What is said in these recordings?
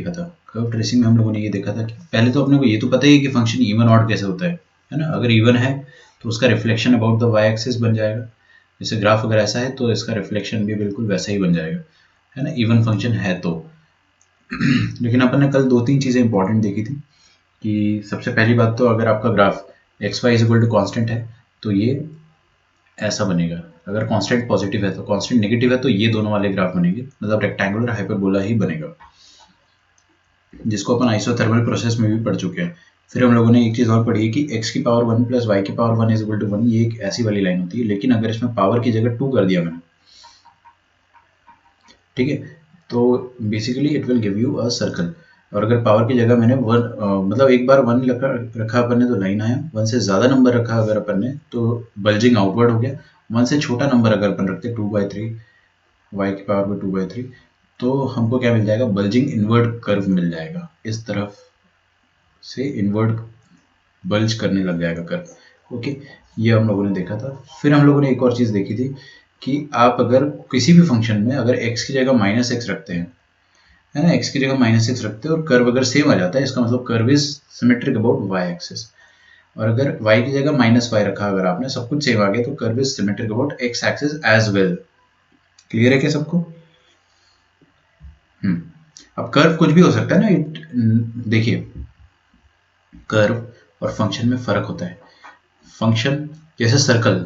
देखा था, curve tracing में हम लोगों ने ये देखा था कि पहले तो अपने को ये तो पता ही है कि फंक्शन इवन ऑड कैसे होता है ना। अगर इवन है तो उसका reflection about the Y axis बन जाएगा। जैसे ग्राफ अगर ऐसा है तो इसका रिफ्लेक्शन भी बिल्कुल वैसा ही बन जाएगा, है ना, इवन फंक्शन है तो। लेकिन अपन ने कल 2-3 चीज़ें इंपॉर्टेंट देखी थी कि सबसे पहली बात तो अगर आपका graph X Y is equal to constant है तो ये ऐसा बनेगा। अगर कांस्टेंट पॉजिटिव है तो, कांस्टेंट नेगेटिव है तो ये दोनों वाले ग्राफ बनेंगे, मतलब रेक्टेंगुलर हाइपरबोला ही बनेगा, जिसको अपन आइसोथर्मल प्रोसेस में भी पढ़ चुके हैं। फिर हम लोगों ने एक चीज़ और पढ़ी है कि x की पावर 1 प्लस वाई की पावर 1 इज इक्वल टू 1, ये एक ऐसी वाली लाइन होती है। लेकिन अगर इसमें पावर की जगह 2 कर दिया मैंने, ठीक है, तो basically it will give you a circle. और अगर पावर की जगह मैंने मतलब एक बार 1 रखा अपन ने तो लाइन आया, 1 से ज़्यादा नंबर रखा अगर अपन ने तो बल्जिंग आउटवर्ड हो गया। 1 से छोटा नंबर अगर अपन रखते 2/3 y की पावर में 2/3 तो हमको क्या मिल जाएगा, बल्जिंग इनवर्ड कर्व मिल जाएगा। इस तरफ से इनवर्ड बल्ज करने लग जाएगा कर्व। ओके, ये हम लोगों ने देखा था। फिर हम लोगों ने एक और चीज़ देखी थी कि आप अगर किसी भी फंक्शन में अगर x की जगह -x रखते हैं, है ना, x की जगह -x रखते हैं और कर्व अगर सेम आ जाता है, इसका मतलब curve is symmetric about y axis. और अगर y की जगह -y रखा, अगर आपने सब कुछ सेम आ गया तो curve is symmetric about x axis as well. Clear है क्या सबको? अब कर्व कुछ भी हो सकता है ना। देखिए, कर्व और फंक्शन में फर्क होता है। फंक्शन जैसे सर्कल,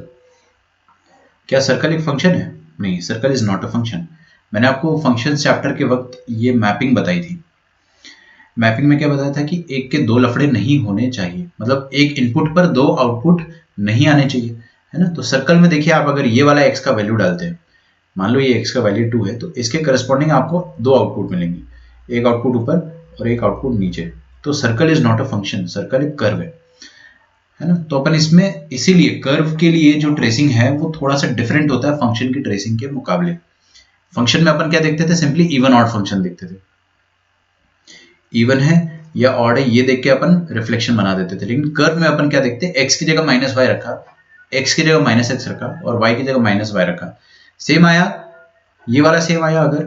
क्या सर्कल एक फंक्शन है? नहीं, circle is not a function. मैंने आपको फंक्शन चैप्टर के वक्त ये मैपिंग बताई थी। मैपिंग में क्या बताया था कि एक के दो लफड़े नहीं होने चाहिए, मतलब एक इनपुट पर दो आउटपुट नहीं आने चाहिए, है ना। तो सर्कल में देखिए, आप अगर ये वाला x का वैल्यू डालते हैं, मान लो ये x का वैल्यू 2 है, तो इसके करस्पॉन्डिंग आपको दो आउटपुट मिलेंगे, एक आउटपुट ऊपर और एक आउटपुट नीचे। तो circle is not a function, circle एक कर्व है ना। तो अपन इसमें इसीलिए कर्व के लिए जो ट्रेसिंग है वो थोड़ा सा डिफरेंट होता है फंक्शन की ट्रेसिंग के मुकाबले। फंक्शन में अपन क्या देखते थे, सिंपली इवन ऑड फंक्शन देखते थे, इवन है या ऑड है ये देख के अपन रिफ्लेक्शन बना देते थे। लेकिन कर्व में अपन क्या देखते हैं, x की जगह -y रखा, x की जगह -x रखा और y की जगह -y रखा, सेम आया, ये वाला सेम आया अगर,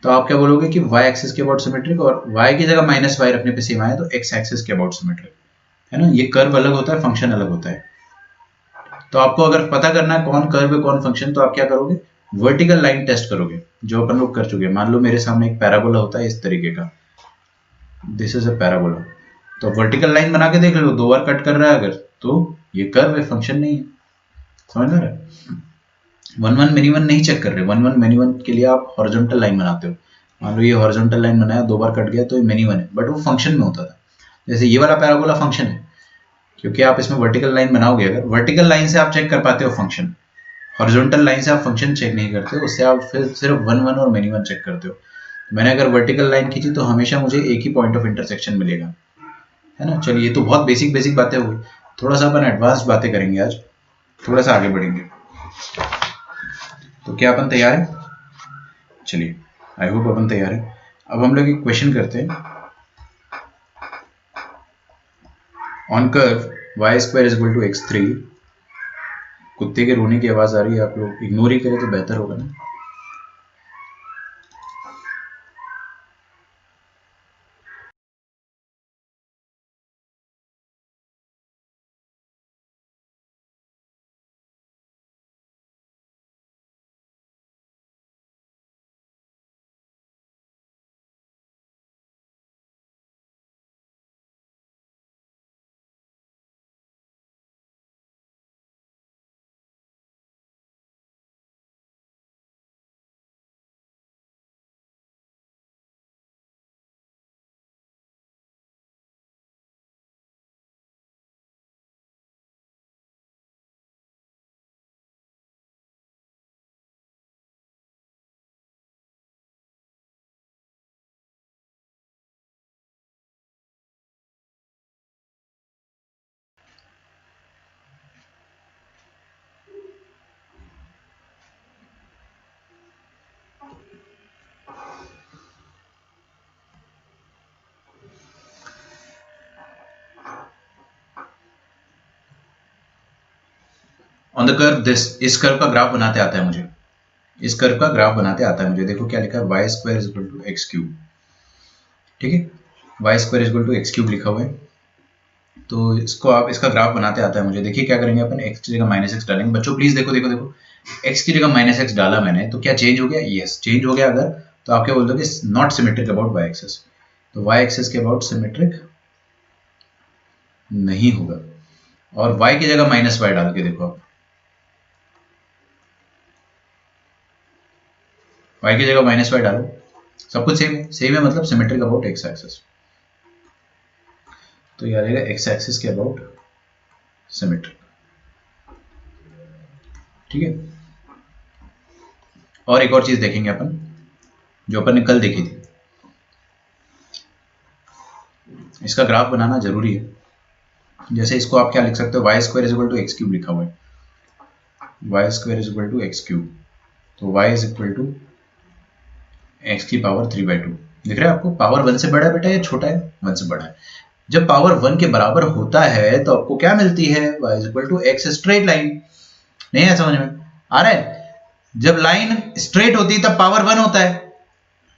तो आप क्या बोलोगे कि y एक्सिस के अबाउट सिमेट्रिक, और y की जगह -y रखने पे सेम आया तो x एक्सिस के अबाउट सिमेट्रिक, है ना। ये कर्व अलग होता है, फंक्शन अलग होता है। तो आपको अगर पता करना है कौन कर्व है कौन फंक्शन, तो आप क्या करोगे, वर्टिकल लाइन टेस्ट करोगे, जो अपन लोग कर चुके हैं। मान लो मेरे सामने एक पैराबोला होता है इस तरीके का, दिस इज अ पैराबोला, तो वर्टिकल लाइन बना के देख लो, दो बार कट कर रहा है अगर, तो ये कर्व है, फंक्शन नहीं है। समझ में आ रहा है? 1 1 मिनी 1 नहीं चेक कर रहे, 1 1 मिनी 1 के लिए आप हॉरिजॉन्टल लाइन बनाते हो। मान लो ये हॉरिजॉन्टल लाइन बनाया, दो बार कट गया तो ये मिनी 1 है, बट वो फंक्शन में होता था। जैसे ये वाला पैराबोला फंक्शन है, क्योंकि आप इसमें वर्टिकल लाइन बनाओगे, अगर वर्टिकल लाइन से आप चेक कर पाते हो फंक्शन, हॉरिजॉन्टल लाइन से आप फंक्शन चेक नहीं करते, उससे आप फिर सिर्फ 1 1 और मिनी 1 चेक करते हो। मैंने अगर वर्टिकल लाइन खींची तो हमेशा मुझे एक ही पॉइंट ऑफ इंटरसेक्शन मिलेगा, है ना। चलिए, ये तो बहुत बेसिक बेसिक बातें हो गई, थोड़ा सा अपन एडवांस बातें करेंगे आज, थोड़ा सा आगे बढ़ेंगे। तो क्या अपन तैयार है? चलिए, आई होप अपन तैयार है। अब हम लोग एक क्वेश्चन करते हैं। On curve y square is equal to x3, कुत्ते के रोने की आवाज आ रही है, आप लोग इग्नोर ही करें तो बेहतर होगा ना। ऑन द कर्व दिस, इस कर्व का ग्राफ बनाते आता है मुझे, इस कर्व का ग्राफ बनाते आता है मुझे। देखो क्या लिखा है, y square is equal to x cube. ठीक है, Y square is equal to X cube लिखा हुआ है। तो इसको आप इसका ग्राफ बनाते आता है मुझे। देखिए क्या करेंगे अपन, एक्स की जगह माइनस एक्स डालेंगे। बच्चों प्लीज देखो देखो देखो, एक्स की जगह माइनस एक्स डाला मैंने तो क्या चेंज हो गया? यस चेंज हो गया। अगर तो आप क्या बोल दोगे? Not symmetric about Y axis. तो वाई एक्सेस के अबाउट सिमेट्रिक नहीं होगा। और y की जगह माइनस वाई डाल के देखो आप, y की जगह माइनस वाई डालो, सब कुछ सेम है। सेम है मतलब सिमेट्रिक अबाउट एक्स एक्सिस। तो ये आ जाएगा एक्स एक्सिस के अबाउट सिमेट्रिक। ठीक है, और एक और चीज देखेंगे अपन जो अपन ने कल देखी थी। इसका ग्राफ बनाना जरूरी है। जैसे इसको आप क्या लिख सकते हो, Y square is equal to X cube लिखा हुआ है, Y square is equal to X cube. तो Y is equal to X की पावर 3/2। दिख रहा है आपको? पावर 1 से बड़ा है बेटा या छोटा है? 1 से बड़ा है। जब पावर 1 के बराबर होता है तो आपको क्या मिलती है? y is equal to X straight line. नहीं है समझ में आ रहा है? जब लाइन स्ट्रेट होती है तब पावर 1 होता है,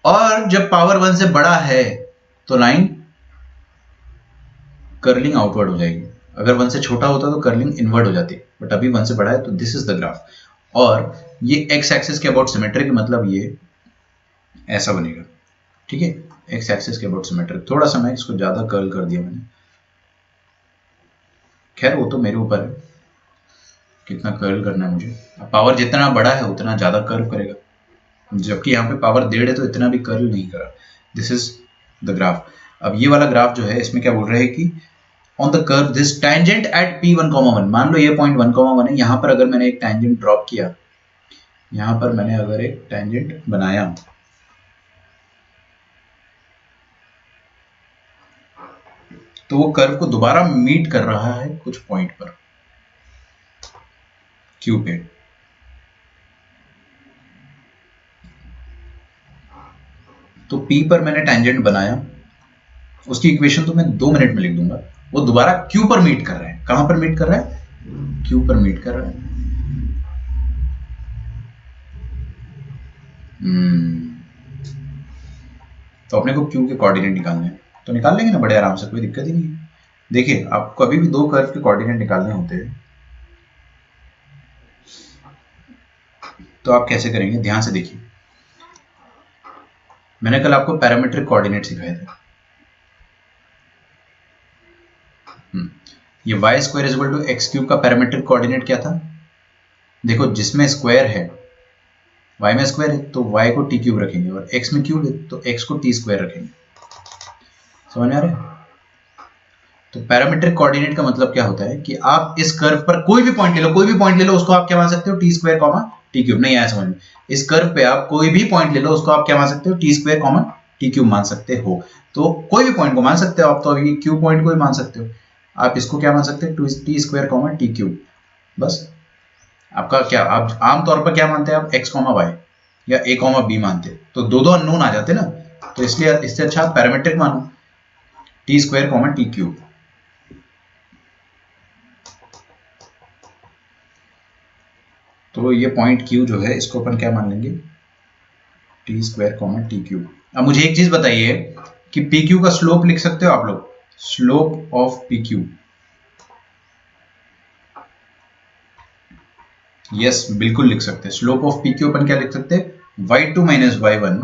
और जब पावर 1 से बड़ा है तो लाइन कर्लिंग आउटवर्ड हो जाएगी। अगर 1 से छोटा होता तो कर्लिंग इनवर्ड हो जाती, बट अभी 1 से बड़ा है तो दिस इज द ग्राफ। और ये एक्स एक्सिस के अबाउट सिमेट्रिक, मतलब ये ऐसा बनेगा। ठीक है, एक्स एक्सिस के अबाउट सिमेट्रिक। थोड़ा सा मैं इसको ज्यादा कर्ल कर दिया मैंने, खैर वो तो मेरे ऊपर है कितना कर्ल करना है मुझे। पावर जितना बड़ा है उतना ज्यादा कर्व करेगा, जबकि यहाँ पे पावर 1.5 है तो इतना भी कर्ल नहीं करा। This is the graph. अब ये वाला ग्राफ जो है इसमें क्या बोल रहे हैं कि on the curve this tangent at p1,1। मान लो ये पॉइंट 1,1 है, यहाँ पर अगर मैंने एक टेंजेंट ड्रॉप किया, यहाँ पर मैंने अगर एक टेंजेंट बनाया, तो वो कर्व को दोबारा मीट कर रहा है कुछ पॉइंट पर क्यू पे। तो P पर मैंने टेंजेंट बनाया, उसकी इक्वेशन तो मैं 2 मिनट में लिख दूंगा। वो दोबारा Q पर मीट कर रहा है। कहां पर मीट कर रहा है? Q पर मीट कर रहा है। तो अपने को Q के कोऑर्डिनेट निकालने हैं, तो निकाल लेंगे ना बड़े आराम से, कोई दिक्कत ही नहीं है। देखिए आपको कभी भी दो कर्व के कोऑर्डिनेट निकालने होते हैं तो आप कैसे करेंगे, ध्यान से देखिए। मैंने कल आपको पैरामीट्रिक कोऑर्डिनेट सिखाए थे। ये Y square is equal to X cube का पैरामीट्रिक कोऑर्डिनेट क्या था? देखो जिसमें स्क्वायर है, y में स्क्वायर है तो y को टी क्यूब रखेंगे, और x में क्यूब है तो x को टी स्क्वायर रखेंगे। समझ में आ रहा है? तो पैरामीट्रिक कोऑर्डिनेट का मतलब क्या होता है कि आप इस कर्व पर कोई भी पॉइंट ले लो, कोई भी पॉइंट ले लो, उसको आप क्या मान सकते हो? T square comma T cube. नहीं आया समझ में? इस कर्व पे आप कोई भी पॉइंट ले लो, उसको आप क्या मान सकते हो? T square comma T cube मान सकते हो। तो कोई भी पॉइंट को मान सकते हो आप, तो अभी क्यू पॉइंट को ही मान सकते हो। आप इसको क्या मान सकते हो? T square comma T cube. बस आपका क्या, आप आमतौर पर क्या मानते हैं? आप एक्स कॉमा वाई या ए कॉमा बी मानते, तो दो दो अननोन आ जाते ना, तो इसलिए इससे अच्छा आप पैरामीट्रिक मानो, T square comma T cube. तो ये पॉइंट क्यू जो है इसको अपन क्या मान लेंगे? T square comma T cube. अब मुझे एक चीज बताइए कि पी क्यू का स्लोप लिख सकते हो आप लोग? Slope of P Q, yes बिल्कुल लिख सकते हैं। स्लोप ऑफ पी क्यू अपन क्या लिख सकते हैं? y2 माइनस y1,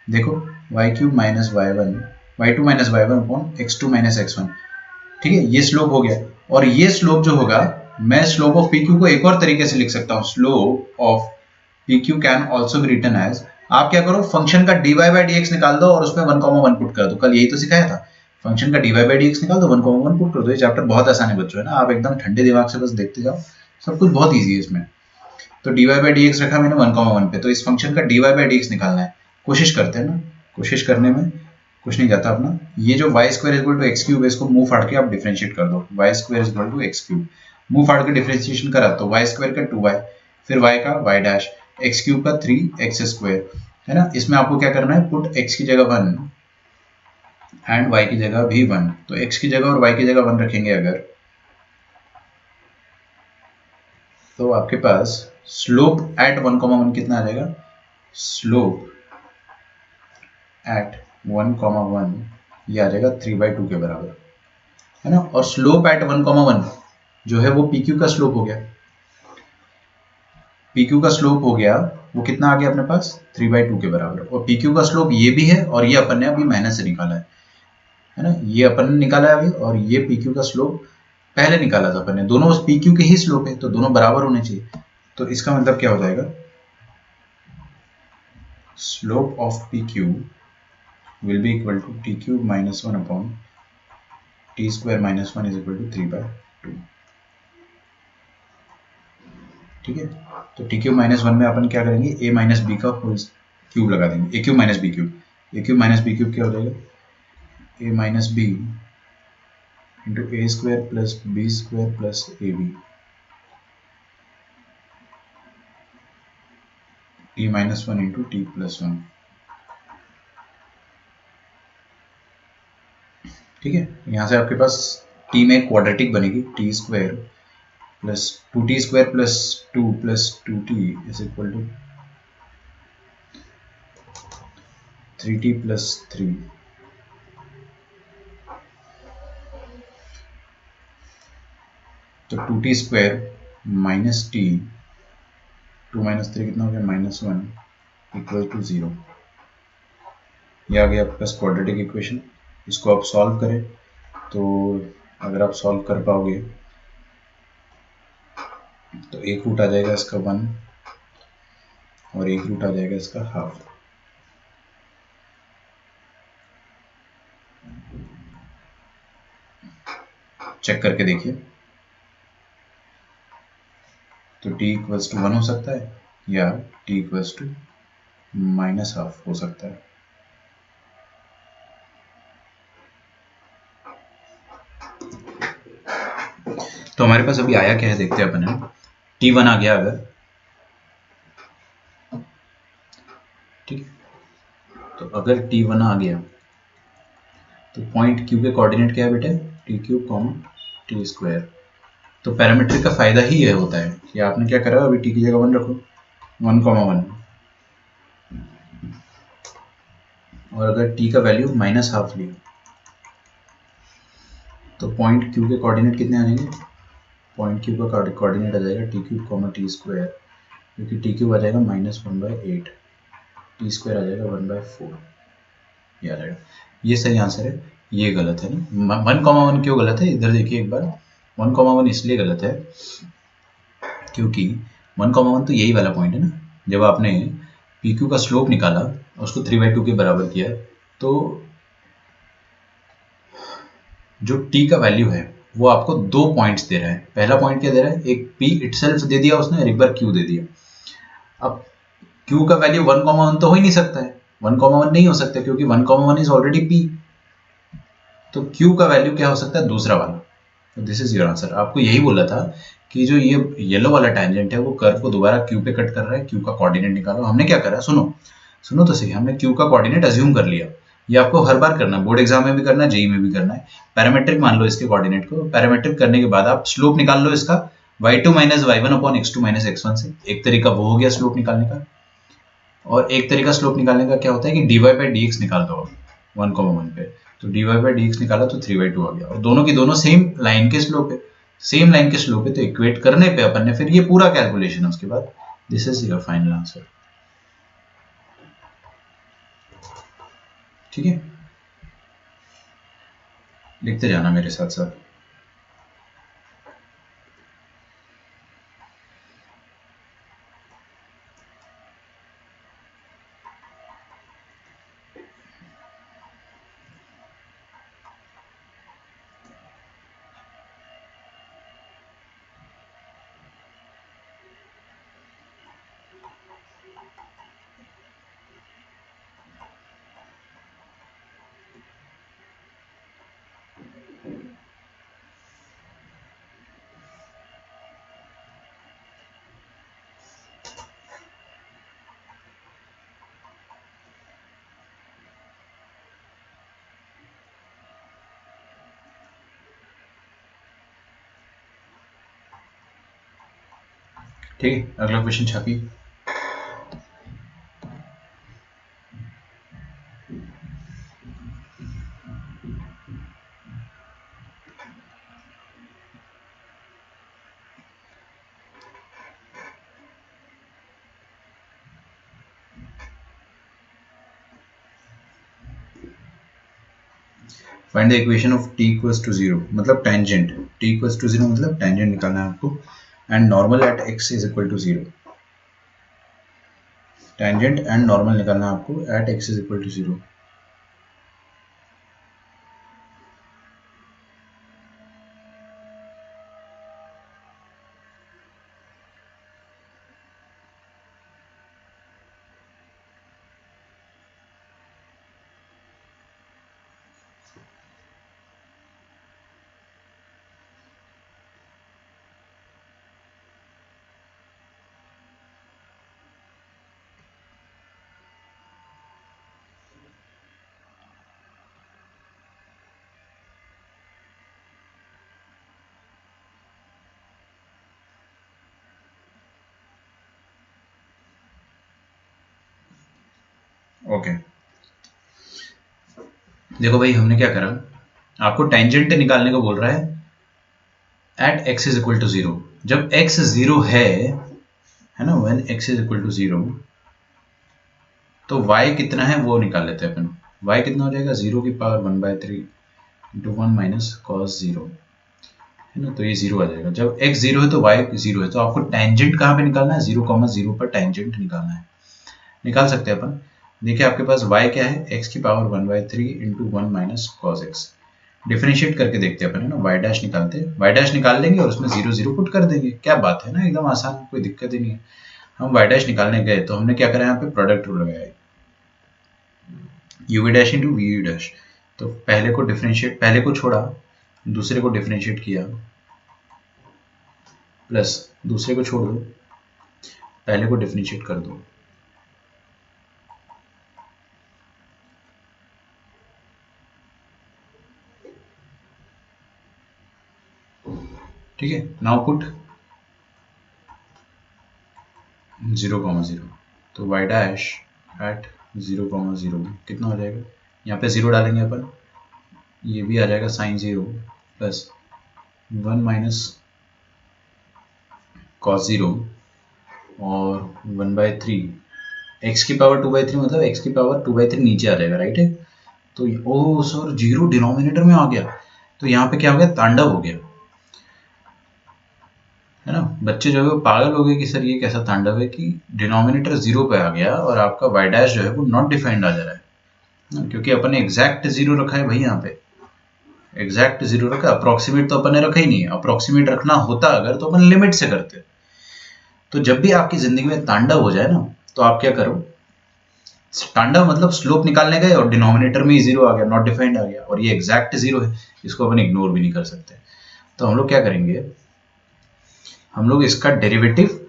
देखो y cube minus y1, y2 minus y1 upon x2 minus x1। ठीक है, ये स्लोप हो गया। और ये स्लोप जो होगा, मैं स्लोप ऑफ पी क्यू को एक और तरीके से लिख सकता हूँ। Slope of P Q can also be written as, आप क्या करो, फंक्शन का dy बाई डी एक्स निकाल दो और उसमें 1,1 पुट कर दो। कल यही तो सिखाया था, फंक्शन का dy बाई डी एक्स निकाल दो, 1,1 पुट कर दो। ये चैप्टर बहुत आसान है बच्चों, है ना? आप एकदम ठंडे दिमाग से बस देखते जाओ, सब कुछ बहुत ईजी है इसमें। तो dy बाई डी एक्स रखा मैंने 1,1 पे, तो इस फंक्शन का dy बाई डी एक्स निकालना है। कोशिश करते हैं ना, कोशिश करने में कुछ नहीं जाता अपना। ये जो Y square is equal to X cube है, इसको मुंह फाड़ के आप डिफरेंशिएट कर दो। Y square is equal to X cube, मुंह फाड़ के डिफरेंशिएशन करा तो वाई स्क्वायर का 2y, फिर y का y डैश, एक्स क्यूब का 3x स्क्वायर, है ना? इसमें आपको क्या करना है? पुट x की जगह 1 एंड y की जगह भी 1। तो x की जगह और y की जगह 1 रखेंगे अगर, तो आपके पास स्लोप एट 1,1 कितना आ जाएगा? स्लोप एट 1,1 ये आ जाएगा 3/2 के बराबर, है ना। और स्लोप एट 1,1 जो है वो पी क्यू का स्लोप हो गया, पी क्यू का स्लोप हो गया, वो कितना आ गया अपने पास 3/2 के बराबर। और पी क्यू का स्लोप ये भी है और ये अपन ने अभी माइनस से निकाला है ना। ये अपन ने निकाला है अभी, और ये पी क्यू का स्लोप पहले निकाला था अपन ने। दोनों पी क्यू के ही स्लोप है तो दोनों बराबर होने चाहिए। तो इसका मतलब क्या हो जाएगा, slope of P Q will be equal to T cube minus 1 upon T square minus 1 is equal to 3/2। ठीक है, तो टी क्यूब माइनस 1 में अपन क्या करेंगे, ए माइनस बी का होल क्यूब लगा देंगे, A cube minus B cube. A cube minus B cube क्या हो जाएगा, A minus B into A square plus B square plus A B, T minus 1 into T plus 1। ठीक है, यहाँ से आपके पास टी में क्वाड्रेटिक बनेगी, T square plus 2t square plus 2 plus 2t is equal to 3t plus 3। तो 2t square minus T, 2 minus 3 कितना हो गया -1 इक्वल टू 0। ये आ गया आपके पास क्वाड्रेटिक इक्वेशन। इसको आप सॉल्व करें तो अगर आप सॉल्व कर पाओगे तो एक रूट आ जाएगा इसका 1 और एक रूट आ जाएगा इसका हाफ। चेक करके देखिए, तो t इक्वल्स टू 1 हो सकता है या t equals to minus half हो सकता है। तो हमारे पास अभी आया क्या है देखते हैं अपन, है t1 आ गया अगर, ठीक है, तो अगर t1 आ गया तो पॉइंट q के कोऑर्डिनेट क्या है बेटे, T cube comma T square. तो पैरामीट्रिक का फायदा ही यह होता है कि आपने क्या करा, अभी t की जगह 1 रखो, 1,1, और अगर t का वैल्यू माइनस हाफ लिया तो पॉइंट q के कोऑर्डिनेट कितने आ जाएंगे, पॉइंट q का कोऑर्डिनेट आ जाएगा T cube comma T square, क्योंकि टी क्यूब आ जाएगा -1/8, टी स्क्वायर आ जाएगा 1/4, ये आ जाएगा। ये सही आंसर है, ये गलत है ना। 1,1 क्यों गलत है, इधर देखिए एक बार। 1,1 इसलिए गलत है क्योंकि 1,1 तो यही वाला पॉइंट है ना, जब आपने पी क्यू का स्लोप निकाला उसको 3/2 के बराबर किया, तो जो t का वैल्यू है वो आपको दो पॉइंट्स दे रहा है। पहला पॉइंट क्या दे रहा है, एक p इटसेल्फ दे दिया उसने और एक बार q दे दिया। अब q का वैल्यू 1,1 तो हो ही नहीं सकता है, 1,1 नहीं हो सकता क्योंकि 1,1 इज ऑलरेडी p। तो q का वैल्यू क्या हो सकता है, दूसरा वाला। तो दिस इज योर आंसर। आपको यही बोला था कि जो ये येलो वाला टैंजेंट है वो कर्व को दोबारा q पे कट कर रहा है, q का कोऑर्डिनेट निकालो। हमने क्या करा, सुनो सुनो तो सही, हमने q का कोऑर्डिनेट अज्यूम कर लिया। ये आपको हर बार करना है, बोर्ड एग्जाम में भी करना है, जेई में भी करना है। पैरामेट्रिक मान लो इसके कोऑर्डिनेट को, पैरामेट्रिक करने के बाद आप स्लोप निकाल लो इसका y2 minus y1 upon x2 minus x1 से। एक तरीका वो हो गया स्लोप निकालने का, और एक तरीका स्लोप निकालने का क्या होता है कि dy बाई dx निकाल दो 1,1 पे। तो dy बाई dx निकाला तो 3/2 आ गया, और दोनों की दोनों सेम लाइन के स्लोप है, सेम लाइन के स्लोप है, तो इक्वेट करने पे अपन ने फिर ये पूरा कैलकुलेशन है उसके बाद। This is your final answer. ठीक है, लिखते जाना मेरे साथ साथ। ठीक है, अगला क्वेश्चन छापिए। Find the equation of t equals to 0, मतलब टेंजेंट, t इक्वल्स टू 0 मतलब टेंजेंट निकालना है आपको, and normal at x is equal to 0, tangent and normal निकालना है आपको at x is equal to 0। Okay देखो भाई, हमने क्या करा, आपको टेंजेंट निकालने को बोल रहा है at x is equal to 0। जब x 0 है ना, when x is equal to 0, तो y कितना है वो निकाल लेते हैं अपन। y कितना हो जाएगा, 0 की पावर 1/3 इंटू 1 माइनस कॉस 0, है ना, तो ये 0 आ जाएगा। जब x 0 है तो y 0 है, तो आपको टेंजेंट कहाँ पे निकालना है, 0,0 पर टेंजेंट निकालना है। निकाल सकते हैं अपन। देखिए आपके पास y क्या है, x की power 1/3 into 1 minus cos x। Differentiate करके देखते हैं अपन, है ना, y डैश निकालते हैं, y डैश निकाल लेंगे और उसमें 0 0 पुट कर देंगे। क्या बात है ना, एकदम आसान, कोई दिक्कत ही नहीं है। हम y डैश निकालने गए तो हमने क्या करा, यहाँ पे प्रोडक्ट रूल लगाया, u v dash into v dash. तो पहले को डिफरेंशिएट, पहले को छोड़ा, दूसरे को डिफरेंशिएट किया, प्लस दूसरे को छोड़ दो, पहले को डिफरेंशिएट कर दो। ठीक है, नाउ पुट 0,0, तो y डैश एट 0,0 कितना हो जाएगा, यहाँ पे 0 डालेंगे अपन, ये भी आ जाएगा साइन 0 प्लस 1 माइनस कॉस 0 और 1/3, x की पावर 2/3 मतलब x की पावर 2/3 नीचे आ जाएगा, राइट है। तो ओ सर, 0 डिनोमिनेटर में आ गया, तो यहाँ पे क्या हो गया, तांडव हो गया, है ना। बच्चे जो है वो पागल हो गए कि सर ये कैसा तांडव है कि डिनोमिनेटर 0 पे आ गया और आपका y डैश जो है वो नॉट डिफाइंड आ जा रहा है, क्योंकि अपन ने एग्जैक्ट 0 रखा है भाई, यहाँ पे एग्जैक्ट 0 रखा, अप्रोक्सीमेट तो अपन ने रखा ही नहीं है। अप्रोक्सीमेट रखना होता अगर तो अपन लिमिट से करते। तो जब भी आपकी जिंदगी में तांडव हो जाए ना, तो आप क्या करो, तांडव मतलब स्लोप निकालने गए और डिनोमिनेटर में ही 0 आ गया, नॉट डिफाइंड आ गया, और ये एग्जैक्ट 0 है, इसको अपन इग्नोर भी नहीं कर सकते। तो हम लोग क्या करेंगे, हम लोग इसका डेरिवेटिव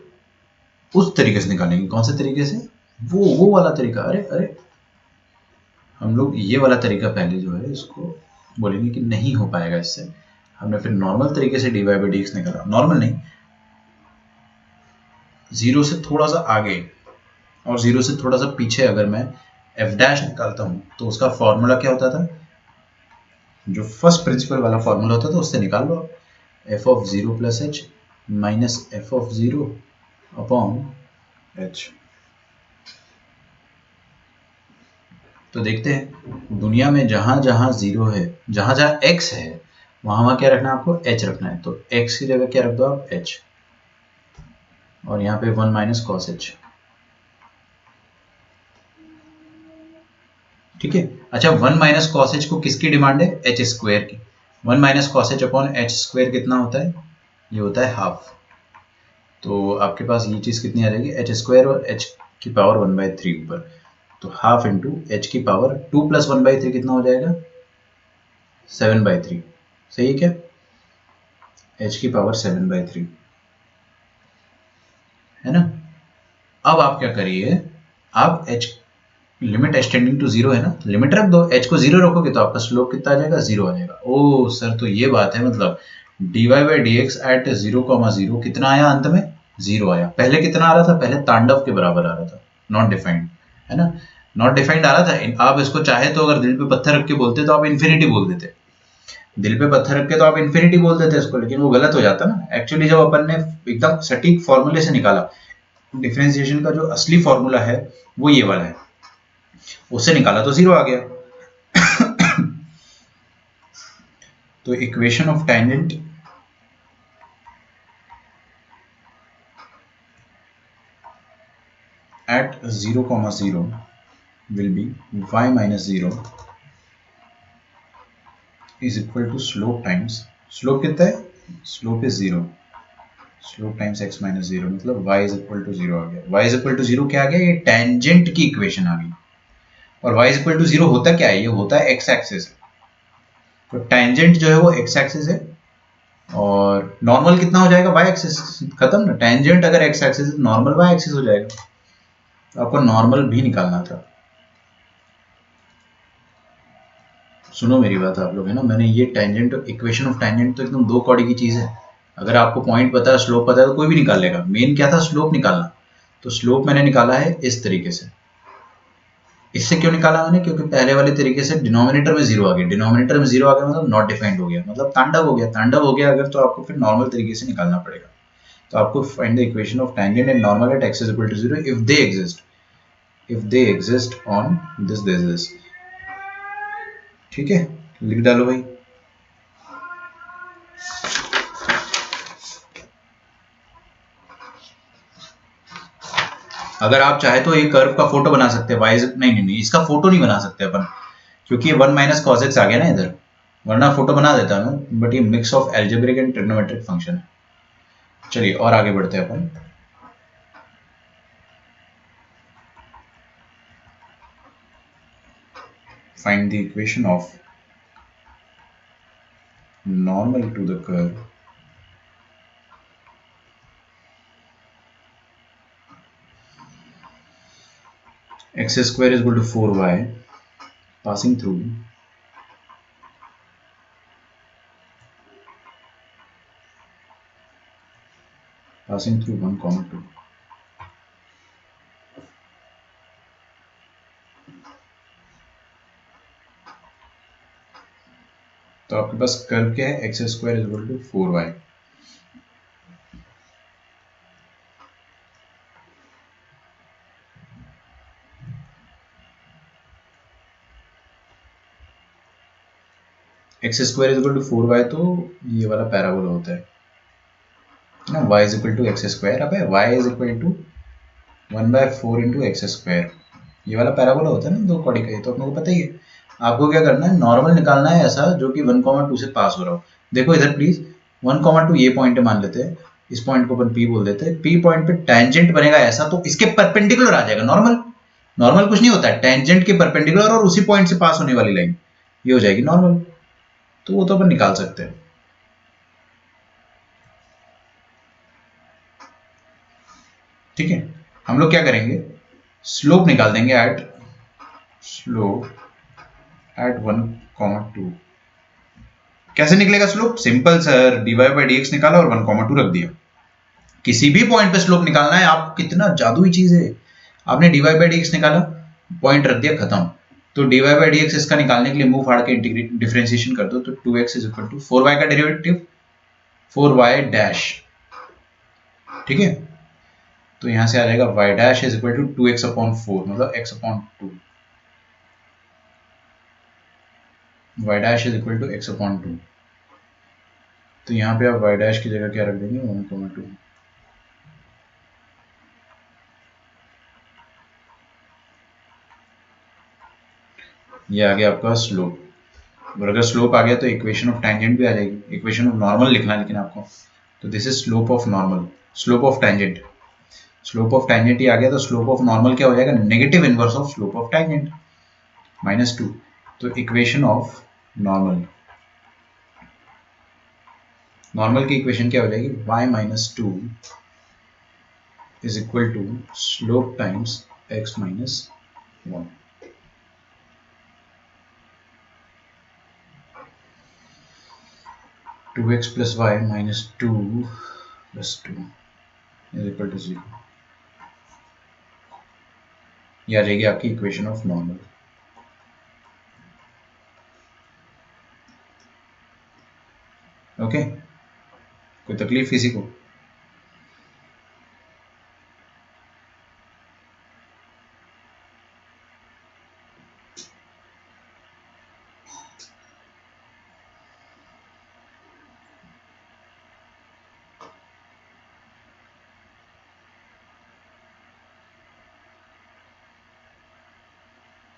उस तरीके से निकालेंगे। कौन से तरीके से, वो वाला तरीका, अरे अरे, हम लोग ये वाला तरीका पहले जो है इसको बोलेंगे कि नहीं हो पाएगा इससे। हमने फिर नॉर्मल तरीके से dy बाई डी एक्स निकाला, नॉर्मल नहीं, 0 से थोड़ा सा आगे और 0 से थोड़ा सा पीछे अगर मैं f डैश निकालता हूं तो उसका फॉर्मूला क्या होता था, जो फर्स्ट प्रिंसिपल वाला फॉर्मूला होता था उससे निकाल लो आप, f of 0 plus H minus f of 0 upon h। तो देखते हैं दुनिया में जहां जहां 0 है, जहां जहां x है, वहां वहां क्या रखना है आपको, h रखना है। तो x की जगह क्या रख दो आप, h, और यहाँ पे 1 माइनस कॉस h। ठीक है, अच्छा 1 माइनस कॉस h को किसकी डिमांड है, h स्क्वायर की। 1 minus cos h upon h square कितना होता है, ये होता है हाफ। तो आपके पास ये चीज कितनी आ जाएगी, h स्क्वायर और h की पावर 1/3 ऊपर, तो हाफ इंटू h की पावर 2 प्लस 1/3 कितना हो जाएगा, 7/3। सही है क्या, h की पावर 7/3, है ना। अब आप क्या करिए, आप h limit h tending to 0 है ना, लिमिट रख दो, h को 0 रखोगे तो आपका स्लोप कितना आ जाएगा, 0 आ जाएगा। ओ सर, तो ये बात है, मतलब dy by D x at 0,0 कितना आया अंत में, 0 आया। पहले कितना आ रहा था, पहले तांडव के बराबर आ रहा था, नॉट डिफाइंड, है ना, नॉट डिफाइंड आ रहा था। आप इसको चाहे तो अगर दिल पे पत्थर रख के बोलते तो आप इन्फिनिटी बोल देते, दिल पे पत्थर रख के तो आप इन्फिनिटी बोल देते इसको, लेकिन वो गलत हो जाता ना। एक्चुअली जब अपन ने एकदम सटीक फॉर्मूले से निकाला, डिफरेंशिएशन का जो असली फॉर्मूला है वो ये वाला है, उससे निकाला तो 0 आ गया। तो equation of tangent at 0, 0 will be y minus 0 is equal to slope times, slope कितना है, slope is 0, slope times x minus 0, मतलब y इज इक्वल टू 0 आ गया। y इज इक्वल टू 0 क्या आ गया, ये टेंजेंट की इक्वेशन आ गई। और y इज इक्वल टू 0 होता क्या है, ये होता है x एक्सिस। तो टेंजेंट जो है वो x एक्सिस है और नॉर्मल कितना हो जाएगा, y एक्सिस, खत्म ना। टेंजेंट अगर x एक्सिस है नॉर्मल y एक्सिस हो जाएगा। तो आपको नॉर्मल भी निकालना था। सुनो मेरी बात आप लोग, है ना, मैंने ये टेंजेंट, इक्वेशन ऑफ टेंजेंट तो एकदम दो कौड़ी की चीज है। अगर आपको पॉइंट पता है, स्लोप पता है, तो कोई भी निकाल लेगा। मेन क्या था, स्लोप निकालना। तो स्लोप मैंने निकाला है इस तरीके से। इससे क्यों निकाला मैंने, क्योंकि पहले वाले तरीके से डिनोमिनेटर में 0 आ गया, डिनोमिनेटर में 0 आ गया मतलब नॉट डिफाइंड हो गया, मतलब तांडव हो गया। तांडव हो गया अगर, तो आपको फिर नॉर्मल तरीके से निकालना पड़ेगा। तो आपको find the equation of tangent and normal at x is equal to 0 if they exist on this basis. ठीक है, लिख डालो भाई। अगर आप चाहे तो एक कर्व का फोटो बना सकते हैं, वाइज नहीं, इसका फोटो नहीं बना सकते अपन, क्योंकि ये 1 माइनस कॉस एक्स आ गया ना इधर, वरना फोटो बना देता हूँ, बट ये mix of algebraic and trigonometric function है। चलिए और आगे बढ़ते हैं अपन। Find the equation of normal to the curve x square is equal to 4y passing through passing through 1, 2। तो आपके पास कर्व क्या है, x square is equal to 4y। X square is equal to 4y, तो ये वाला parabola होता है ना, y is equal to x square. अब y is equal to 1/4 into x square, ये वाला पैराबोला होता है ना, दो कौड़ी का। ये तो अपने को पता ही है। आपको क्या करना है, नॉर्मल निकालना है ऐसा जो कि 1, 2 से पास हो रहा हो। देखो इधर प्लीज, 1, 2 ये पॉइंट है, मान लेते हैं इस पॉइंट को अपन P बोल देते हैं। P पॉइंट पे टेंजेंट बनेगा ऐसा, तो इसके परपेंडिकुलर आ जाएगा नॉर्मल। नॉर्मल कुछ नहीं होता है, टेंजेंट के परपेंडिकुलर और उसी पॉइंट से पास होने वाली लाइन, ये हो जाएगी नॉर्मल। तो वो तो अपन निकाल सकते हैं। ठीक है, हम लोग क्या करेंगे, स्लोप निकाल देंगे एट स्लोप एट 1, 2। कैसे निकलेगा slope, simple sir, dy by D x निकाला और 1, 2 रख दिया। किसी भी पॉइंट पे स्लोप निकालना है आप, कितना जादुई चीज है। आपने dy बाई डी एक्स निकाला, पॉइंट रख दिया, खत्म। तो dy बाई डी एक्स इसका निकालने के लिए मुंह फाड़ के इंटीग्रेट डिफरेंशिएशन कर दो, तो 2x is equal to 4y का डेरिवेटिव 4y डैश। ठीक है, तो यहां से आ जाएगा y dash is equal to 2x upon 4, मतलब x upon 2। y dash is equal to x upon 2। तो यहाँ पे आप y डैश की जगह क्या रख देंगे, 1, 2। ये आ गया आपका स्लोप। और अगर स्लोप आ गया तो इक्वेशन ऑफ टेंजेंट भी आ जाएगी। इक्वेशन ऑफ नॉर्मल लिखना है लेकिन आपको, तो this is slope of normal, slope of tangent. Slope of tangent ही आ गया, तो स्लोप ऑफ नॉर्मल क्या हो जाएगा, negative inverse of slope of tangent, -2। तो इक्वेशन ऑफ नॉर्मल, नॉर्मल की इक्वेशन क्या हो जाएगी, y-2 is equal to slope times x-1। 2x plus y minus 2 plus 2 is equal to 0। ये आ जाएगी आपकी इक्वेशन ऑफ नॉर्मल। ओके, कोई तकलीफ किसी को?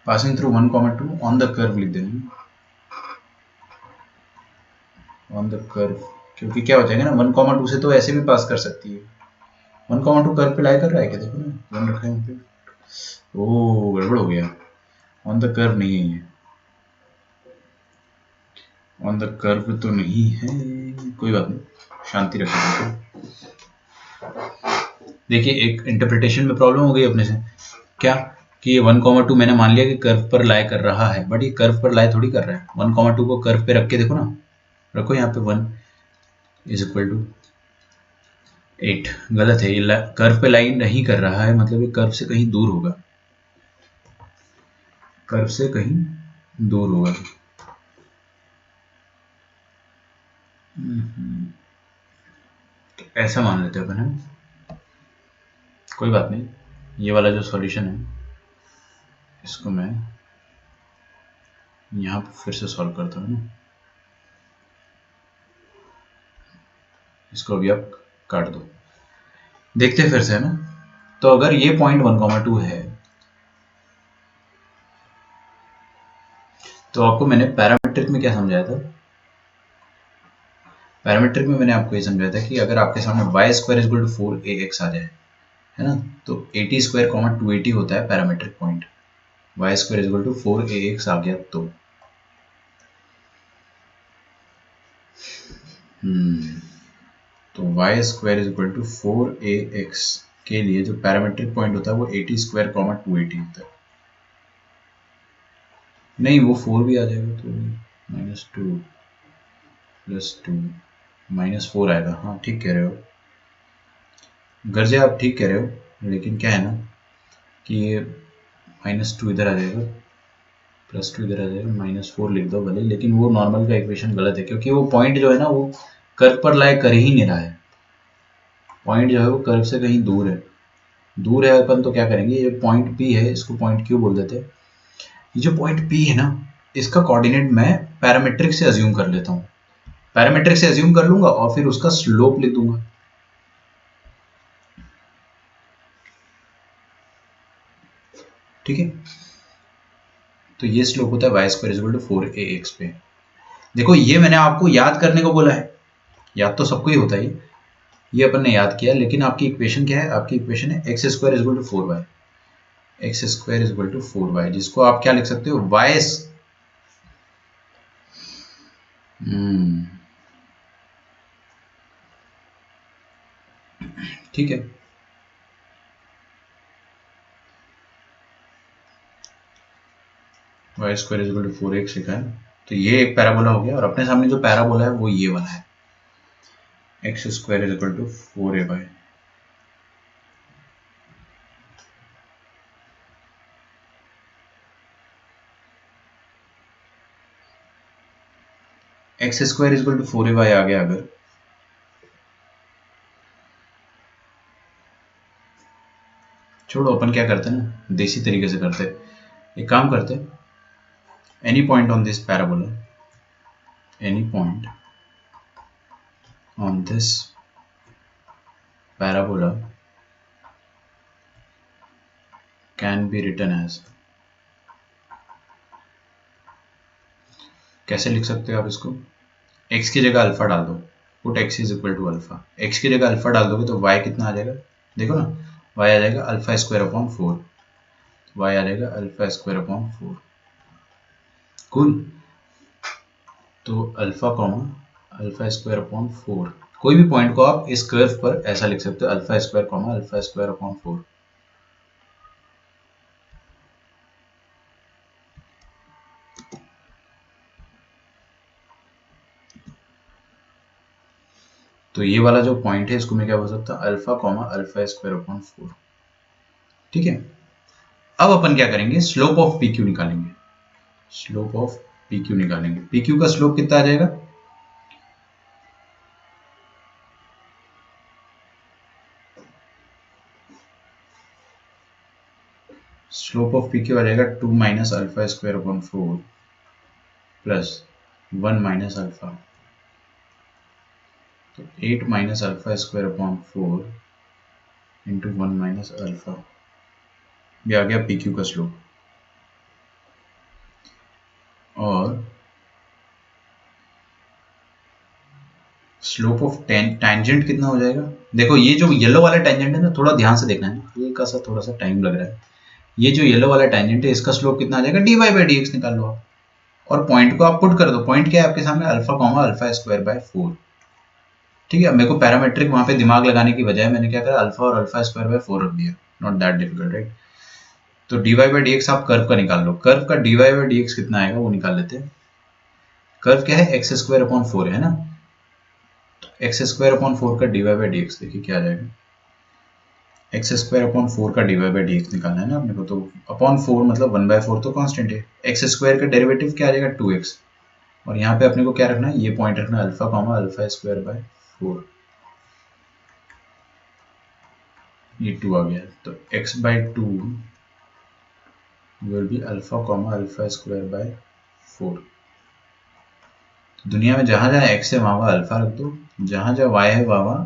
Passing through 1,2 on the curve लिख देना, ऑन द कर्व, क्योंकि क्या हो जाएगा ना 1,2 से तो ऐसे भी पास कर सकती है। 1,2 कर्व पे लाई कर रहा है क्या, देखो ना 1 रखा है वहाँ पे। ओ गड़बड़ हो गया, ऑन द कर्व नहीं है ये, ऑन द कर्व तो नहीं है, कोई बात नहीं, शांति रखिए। देखिए एक इंटरप्रिटेशन में प्रॉब्लम हो गई अपने से, क्या कि 1,2 मैंने मान लिया कि कर्व पर लाई कर रहा है, बट ये कर्व पर लाई थोड़ी कर रहा है। 1,2 को कर्व पे रख के देखो ना, रखो यहाँ पे 1 इज इक्वल टू 8, गलत है, ये कर्व पे लाइन नहीं कर रहा है, मतलब ये कर्व से कहीं दूर होगा, कर्व से कहीं दूर होगा। तो ऐसा मान लेते हैं अपन, है कोई बात नहीं। ये वाला जो सॉल्यूशन है इसको मैं यहाँ पे फिर से सॉल्व करता हूँ ना, इसको अभी आप काट दो, देखते हैं फिर से, है ना। तो अगर ये पॉइंट 1,2 है, तो आपको मैंने पैरामीट्रिक में क्या समझाया था, पैरामीट्रिक में मैंने आपको ये समझाया था कि अगर आपके सामने y square is equal to 4ax आ जाए, है ना, तो 80 स्क्वायर 280 होता है parametric point, y square is equal to 4ax आ गया तो तो y square is equal to 4ax के लिए जो पैरामीट्रिक पॉइंट होता है वो 80 स्क्वायर 280 होता है। नहीं वो 4 भी आ जाएगा तो -2 + 2 -4 आएगा, हाँ ठीक कह रहे हो गर्जे, आप ठीक कह रहे हो, लेकिन क्या है ना कि ये -2 इधर आ जाएगा, +2 इधर आ जाएगा, -4 लिख दो भले, लेकिन वो नॉर्मल का इक्वेशन गलत है, क्योंकि वो पॉइंट जो है ना वो कर्व पर लाई कर ही नहीं रहा है, पॉइंट जो है वो कर्व से कहीं दूर है, दूर है। अपन तो क्या करेंगे, ये पॉइंट P है, इसको पॉइंट Q बोल देते हैं। ये जो पॉइंट P है ना, इसका कोऑर्डिनेट मैं पैरामीट्रिक से अज्यूम कर लेता हूँ, पैरामीट्रिक से अज्यूम कर लूंगा और फिर उसका स्लोप लिख दूंगा, ठीक है। तो ये स्लोप होता है y square equal to 4ax पे। देखो ये मैंने आपको याद करने को बोला है, याद तो सबको ही होता है, ये अपन ने याद किया, लेकिन आपकी इक्वेशन क्या है, आपकी इक्वेशन है x square equal to 4y, x square equal to 4y, जिसको आप क्या लिख सकते हो y, ठीक है, y square equal to 4x लिखा है, तो ये एक पैराबोला हो गया, और अपने सामने जो पैराबोला है वो ये वाला है, x square equal to 4ay, x square equal to 4ay आ गया अगर, छोड़ो अपन क्या करते हैं ना, देसी तरीके से करते हैं, एक काम करते हैं, any point on this parabola, any point on this parabola can be written as, कैसे लिख सकते हो आप इसको, x की जगह अल्फा डाल दो, put x is equal to alpha, x की जगह अल्फा डाल दोगे तो y कितना आ जाएगा, देखो ना, y आ जाएगा अल्फा स्क्वायर अपॉन 4, y आ जाएगा अल्फा स्क्वायर अपॉन 4, कूल। तो अल्फा स्क्वायर अपॉन 4, कोई भी पॉइंट को आप इस कर्व पर ऐसा लिख सकते हो, अल्फा स्क्वायर अपॉन 4, तो ये वाला जो पॉइंट है इसको मैं क्या बोल सकता हूँ, अल्फा स्क्वायर अपॉन 4, ठीक है। अब अपन क्या करेंगे, स्लोप ऑफ पी क्यू निकालेंगे, स्लोप ऑफ पी क्यू निकालेंगे, पी क्यू का स्लोप कितना आ जाएगा, स्लोप ऑफ पी क्यू आ जाएगा 2 minus alpha square upon 4 plus 1 minus alpha, तो 8 minus alpha square upon 4 into 1 minus alpha, ये आ गया पी क्यू का स्लोप। और स्लोप ऑफ टेंजेंट कितना हो जाएगा। देखो ये जो येलो वाला टेंजेंट है ना, थोड़ा ध्यान से देखना है, ये सा थोड़ा सा टाइम लग रहा है। ये जो येलो वाला टेंजेंट है इसका स्लोप कितना आ जाएगा, dy बाई डी एक्स निकाल लो आप, और पॉइंट को आप पुट कर दो। पॉइंट क्या है आपके सामने, alpha comma alpha square by 4। ठीक है, मेरे को पैरामेट्रिक वहां पे दिमाग लगाने की बजाय मैंने क्या करा, अल्फा और अल्फा स्क्वायर बाय 4 रख दिया। Not that difficult right. तो dy बाई डी एक्स आप कर्व का निकाल लो, कर्व का dy बाई डी एक्स कितना आएगा वो निकाल लेते हैं। कर्व क्या है, एक्स स्क्वायर अपॉन 4 है ना, एक्स स्क्वायर अपॉन 4 का dy बाई डी एक्स देखिए क्या आ जाएगा, एक्स स्क्वायर अपॉन 4 का dy बाई डी एक्स निकालना है ना अपने को, तो अपॉन 4 मतलब 1/4 तो कांस्टेंट है। एक्स स्क्वायर का डेरिवेटिव क्या आ जाएगा 2x, और यहाँ पे अपने को क्या रखना है, ये पॉइंट रखना है alpha comma alpha square by 4, ये 2 आ गया। तो x by 2 will be alpha comma alpha square by 4। दुनिया में जहां जहां x है वहां वहां अल्फा रख दो, जहां जहां y है वहां वहां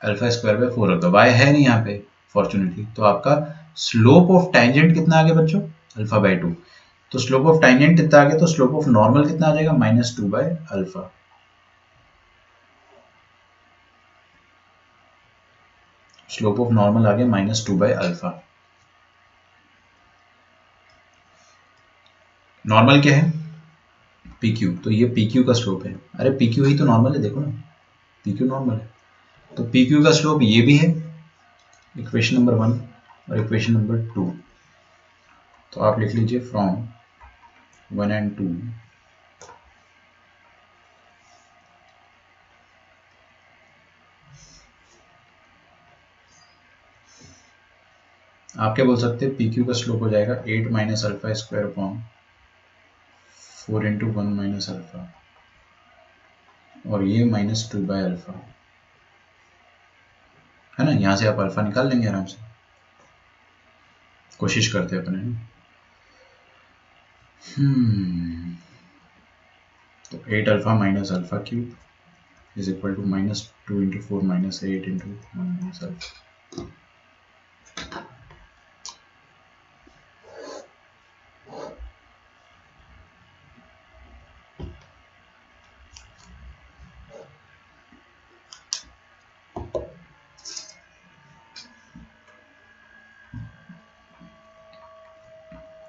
अल्फा स्क्वायर बाय 4 रख दो। y है नहीं यहाँ पे फॉर्चुनेटली, तो आपका स्लोप ऑफ टेंजेंट कितना आ गया बच्चों, अल्फा बाई 2। तो स्लोप ऑफ टेंजेंट कितना आ गया, तो स्लोप ऑफ नॉर्मल कितना आ जाएगा, -2 by alpha. Slope of normal आ गया -2 बाय अल्फा। नॉर्मल क्या है, पी क्यू, तो ये पी क्यू का स्लोप है। अरे पी क्यू ही तो नॉर्मल है, देखो ना पी क्यू नॉर्मल है, तो पी क्यू का स्लोप ये भी है, इक्वेशन नंबर 1 और इक्वेशन नंबर 2। तो आप लिख लीजिए फ्रॉम 1 एंड 2 आप क्या बोल सकते हैं, पी क्यू का स्लोप हो जाएगा 8 minus alpha square upon 4 into 1 minus alpha, और ये -2 बाय अल्फा है ना। यहाँ से आप अल्फा निकाल लेंगे आराम से, कोशिश करते हैं अपने। तो 8 alpha minus alpha cube is equal to -2 into 4 minus 8 into 1 minus alpha.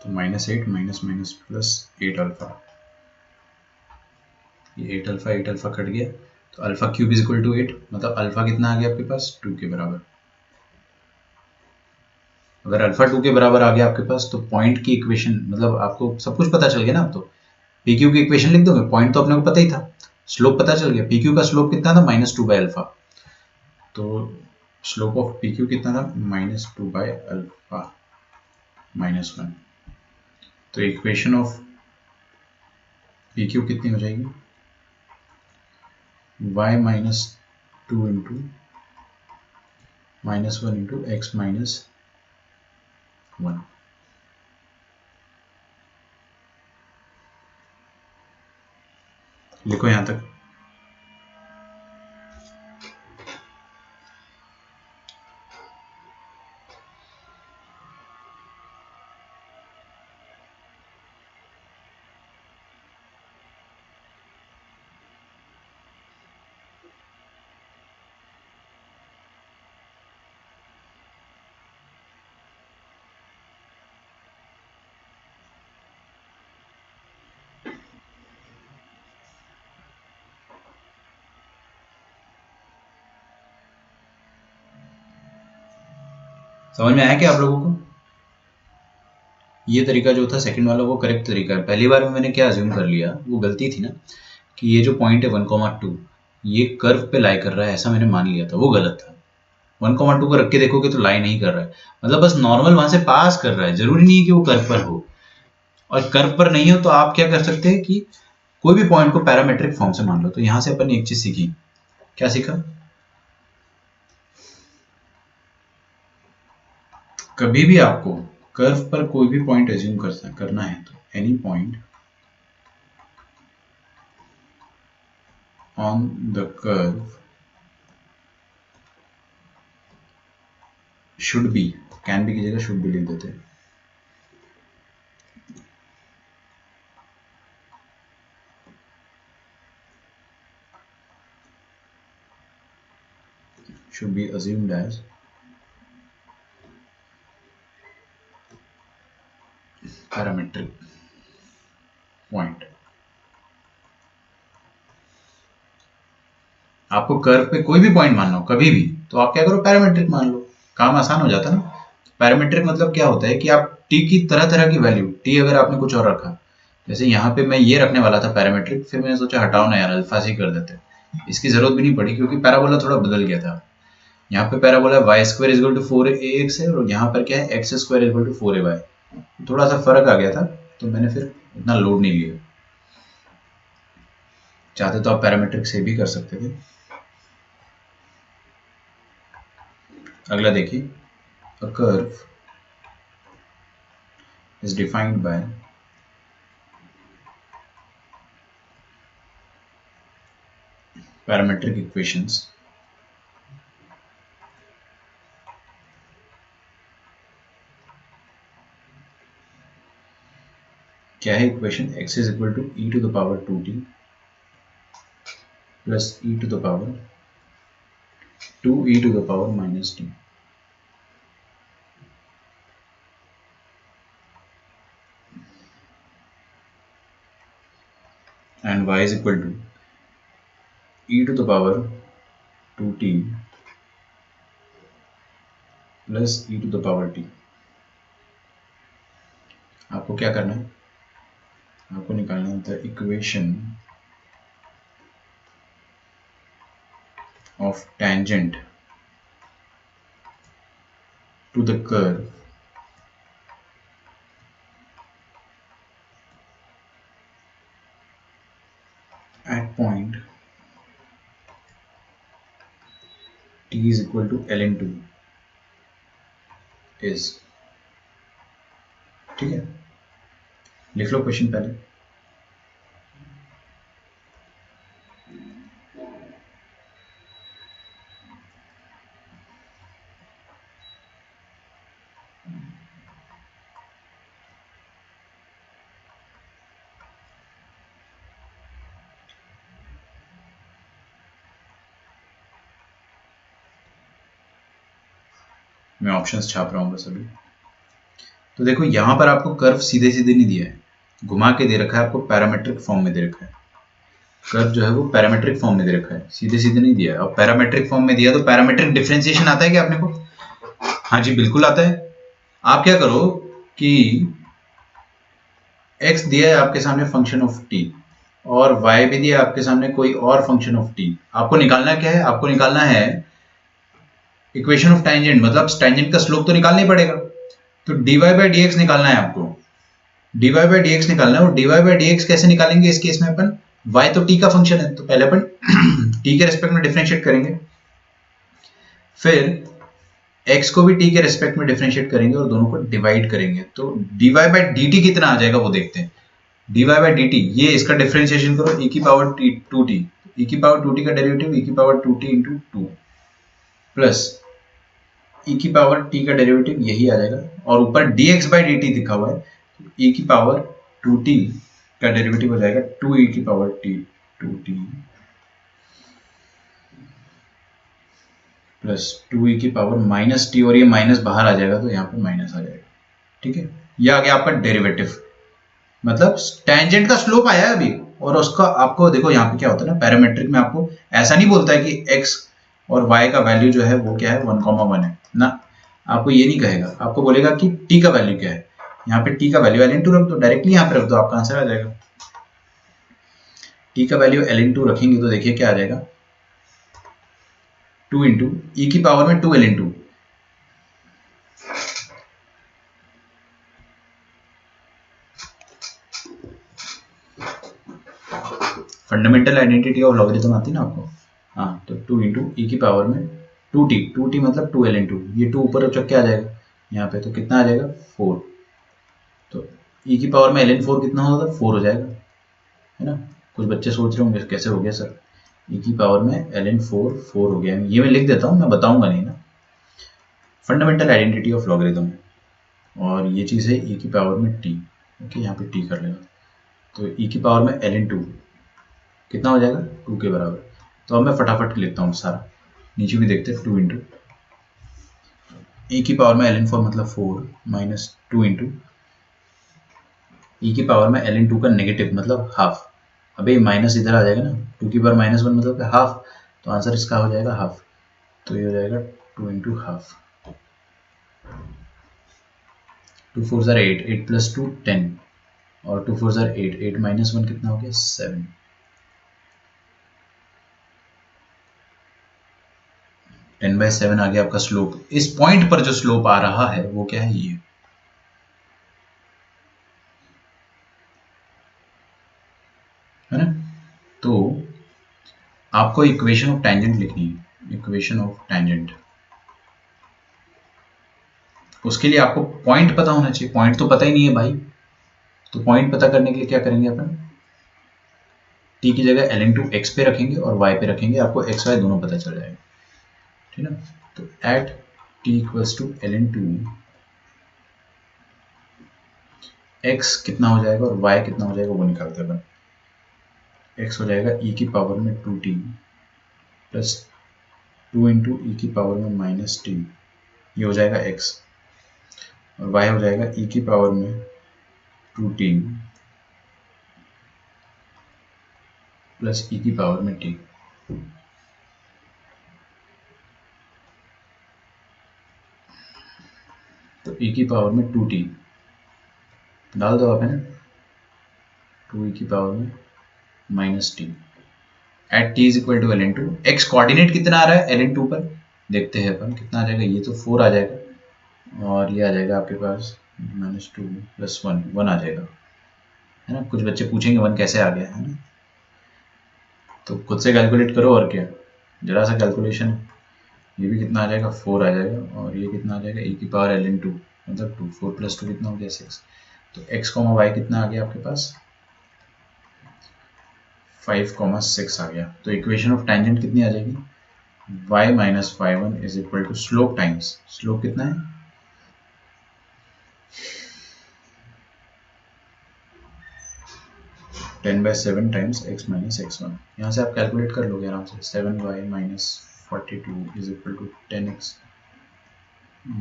तो -8 माइनस माइनस प्लस 8 अल्फा, ये 8 अल्फा कट गया, तो alpha cube is equal to 8, मतलब अल्फा कितना आ गया आपके पास 2 के बराबर। अगर अल्फा 2 के बराबर आ गया आपके पास, तो पॉइंट की इक्वेशन, मतलब आपको सब कुछ पता चल गया ना। अब तो पी क्यू की इक्वेशन लिख दोगे, पॉइंट तो अपने को पता ही था, स्लोप पता चल गया। पी क्यू का स्लोप कितना था, -2 बाय अल्फा, तो स्लोप ऑफ पी क्यू कितना था, -2 बाय अल्फा -1। तो इक्वेशन ऑफ पी क्यू कितनी हो जाएगी, y -2 इंटू -1 इंटू एक्स -1। लिखो यहां तक। समझ में आया क्या आप लोगों को। ये तरीका जो था सेकंड वाला वो करेक्ट तरीका है। पहली बार में मैंने क्या अज्यूम कर लिया, वो गलती थी ना, कि ये जो पॉइंट है 1,2 ये कर्व पे लाई कर रहा है, ऐसा मैंने मान लिया था, वो गलत था। 1,2 को रख के देखोगे तो लाई नहीं कर रहा है, मतलब बस नॉर्मल वहां से पास कर रहा है, जरूरी नहीं है कि वो कर्व पर हो। और कर्व पर नहीं हो तो आप क्या कर सकते हैं कि कोई भी पॉइंट को पैरामेट्रिक फॉर्म से मान लो। तो यहां से अपन ने एक चीज सीखी, क्या सीखा, कभी भी आपको कर्व पर कोई भी पॉइंट एज्यूम करना है तो any point on the curve should be, can be की जगह शुड बी लिख देते हैं, should be assumed as parametric point. आपको कर्व पे कोई भी पॉइंट मानना हो कभी भी, तो आप क्या करो, पैरामीट्रिक मान लो, काम आसान हो जाता ना। पैरामीट्रिक मतलब क्या होता है कि आप टी की तरह तरह की वैल्यू, टी अगर आपने कुछ और रखा, जैसे यहाँ पे मैं ये रखने वाला था पैरामीट्रिक, फिर मैंने सोचा हटाओ ना यार, अल्फा से ही कर देते, इसकी जरूरत भी नहीं पड़ी क्योंकि पैराबोला थोड़ा बदल गया था। यहाँ पे parabola y square is equal to 4ax है और यहाँ पर क्या है, x square is equal to 4ay। थोड़ा सा फर्क आ गया था तो मैंने फिर इतना लोड नहीं लिया। चाहते तो आप पैरामीट्रिक से भी कर सकते थे। अगला देखिए, a curve is defined by parametric equations क्या है equation, x is equal to e to the power 2t plus e to the power 2e to the power minus t, and y is equal to e to the power 2t plus e to the power t। आपको क्या करना है, आपको निकालना है the equation of tangent to the curve at point t is equal to ln2 is, ठीक है। लिख लो क्वेश्चन पहले। मैं ऑप्शंस छाप रहा हूँ बस अभी। तो देखो यहाँ पर आपको कर्व सीधे सीधे नहीं दिया है, घुमा के दे रखा है, आपको पैरामेट्रिक फॉर्म में दे रखा है। कर्व जो है वो पैरामेट्रिक फॉर्म में दे रखा है, सीधे सीधे नहीं दिया है। और पैरामेट्रिक फॉर्म में दिया तो पैरामेट्रिक डिफरेंशिएशन आता है क्या अपने को? हाँ जी बिल्कुल आता है। आप क्या करो कि x दिया है आपके सामने फंक्शन ऑफ t और y भी दिया आपके सामने कोई और फंक्शन ऑफ t। आपको निकालना क्या है, आपको निकालना है इक्वेशन ऑफ टेंजेंट, मतलब टेंजेंट का स्लोप तो निकालना ही पड़ेगा। तो dy बाई डी निकालना है आपको, dy बाई डी निकालना है। और dy बाई डी कैसे निकालेंगे इस केस में अपन, y तो t का फंक्शन है तो पहले अपन t के रेस्पेक्ट में डिफरेंशिएट करेंगे, फिर x को भी t के रेस्पेक्ट में डिफरेंशिएट करेंगे और दोनों को डिवाइड करेंगे। तो dy बाई dt कितना आ जाएगा वो देखते हैं। dy बाई dt ये इसका डिफरेंशिएशन करो, e की पावर 2t, e की पावर 2t का डेरिवेटिव e की power 2t into 2 plus e की पावर t का डेरिवेटिव यही आ जाएगा और ऊपर dx बाई dt लिखा हुआ है, तो e की पावर 2t का डेरिवेटिव हो जाएगा 2e की power t 2t plus 2e की पावर माइनस t, और ये माइनस बाहर आ जाएगा तो यहाँ पे माइनस आ जाएगा। ठीक है, ये आ गया आपका डेरिवेटिव, मतलब टेंजेंट का स्लोप आया है अभी। और उसका आपको देखो यहाँ पे क्या होता है ना, पैरामेट्रिक में आपको ऐसा नहीं बोलता है कि x और y का वैल्यू जो है वो क्या है 1,1 है ना, आपको ये नहीं कहेगा, आपको बोलेगा कि t का वैल्यू क्या है। यहाँ पे t का वैल्यू ln2 रख दो, डायरेक्टली यहाँ पे रख दो, आपका आंसर आ जाएगा। t का वैल्यू ln2 रखेंगे तो देखिए क्या आ जाएगा, 2 इंटू ई की पावर में 2 ln2, fundamental identity of logarithm आती है ना आपको। हाँ, तो 2 इंटू ई की पावर में 2t मतलब 2 ln2, ये 2 ऊपर चक के आ जाएगा यहाँ पे, तो कितना आ जाएगा 4। तो ई की पावर में ln4 कितना होगा, 4 हो जाएगा, है ना। कुछ बच्चे सोच रहे होंगे कैसे हो गया सर, ई की पावर में ln4 4 हो गया, ये मैं लिख देता हूँ, मैं बताऊंगा नहीं ना। फंडामेंटल आइडेंटिटी ऑफ लॉगरिथम, और ये चीज़ है ई की पावर में t, ओके यहाँ पे t कर लेगा, तो ई की पावर में ln2 कितना हो जाएगा 2 के बराबर। तो अब मैं फटाफट लिखता हूँ सारा, नीचे भी देखते हैं, 2 इंटू e की पावर में ln4 मतलब 4 माइनस 2 इंटू e की पावर में ln2 का नेगेटिव मतलब हाफ। अबे माइनस इधर आ जाएगा ना, 2 की पावर -1 मतलब हाफ, तो आंसर इसका हो जाएगा हाफ। तो ये हो जाएगा 2 इंटू हाफ। 2 4 ज़ार 8, 8 प्लस 2 10 और 2 4 ज़ार 8, 8 माइनस 1 कितना हो गया 7। 10/7 आ गया आपका स्लोप। इस पॉइंट पर जो स्लोप आ रहा है वो क्या है, ये है ना। तो आपको इक्वेशन ऑफ टेंजेंट लिखनी है, इक्वेशन ऑफ टेंजेंट। उसके लिए आपको पॉइंट पता होना चाहिए, पॉइंट तो पता ही नहीं है भाई। तो पॉइंट पता करने के लिए क्या करेंगे अपन, t की जगह ln2 x पे रखेंगे और y पे रखेंगे, आपको x y दोनों पता चल जाएगा, ठीक है। तो at t equals to ln2 x कितना हो जाएगा और y कितना हो जाएगा वो निकालते हैं अपन। x हो जाएगा e की पावर में 2t प्लस 2 इंटू ई की पावर में -t, ये हो जाएगा x, और y हो जाएगा e की पावर में 2t प्लस ई की पावर में t। तो e की पावर में 2t डाल दो आप, है ना, 2 की पावर में -t at t is equal to ln2। x coordinate कितना आ रहा है ln2 पर, देखते हैं अपन कितना आ जाएगा। ये तो 4 आ जाएगा और ये आ जाएगा आपके पास -2 प्लस 1, 1 आ जाएगा, है ना। कुछ बच्चे पूछेंगे 1 कैसे आ गया, है ना। तो खुद से कैलकुलेट करो, और क्या, जरा सा कैलकुलेशन। ये भी कितना आ जाएगा 4 आ जाएगा, और ये कितना आ जाएगा e की पावर ln2 मतलब 2, 4 प्लस 2 कितना हो गया 6। तो x, y कितना आ गया आपके पास 5, 6 आ गया। तो इक्वेशन ऑफ टेंजेंट कितनी आ जाएगी, y minus 5 is equal to slope times, slope कितना है 10/7 टाइम्स x माइनस x1। यहाँ से आप कैलकुलेट कर लोगे आराम से। 7y minus 42 is equal to 10x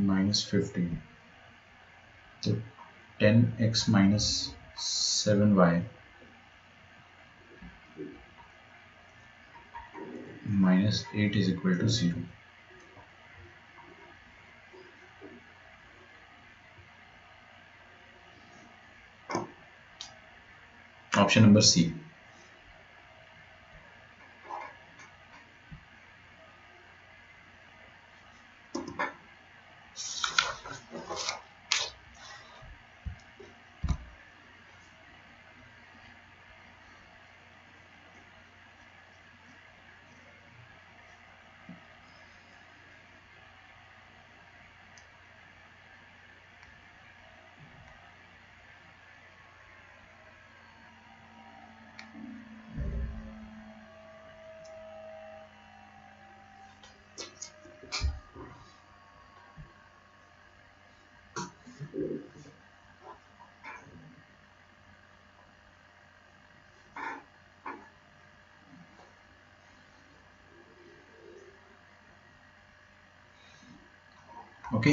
minus 15। तो 10x minus 7y minus 8 is equal to 0। Option number C. Okay,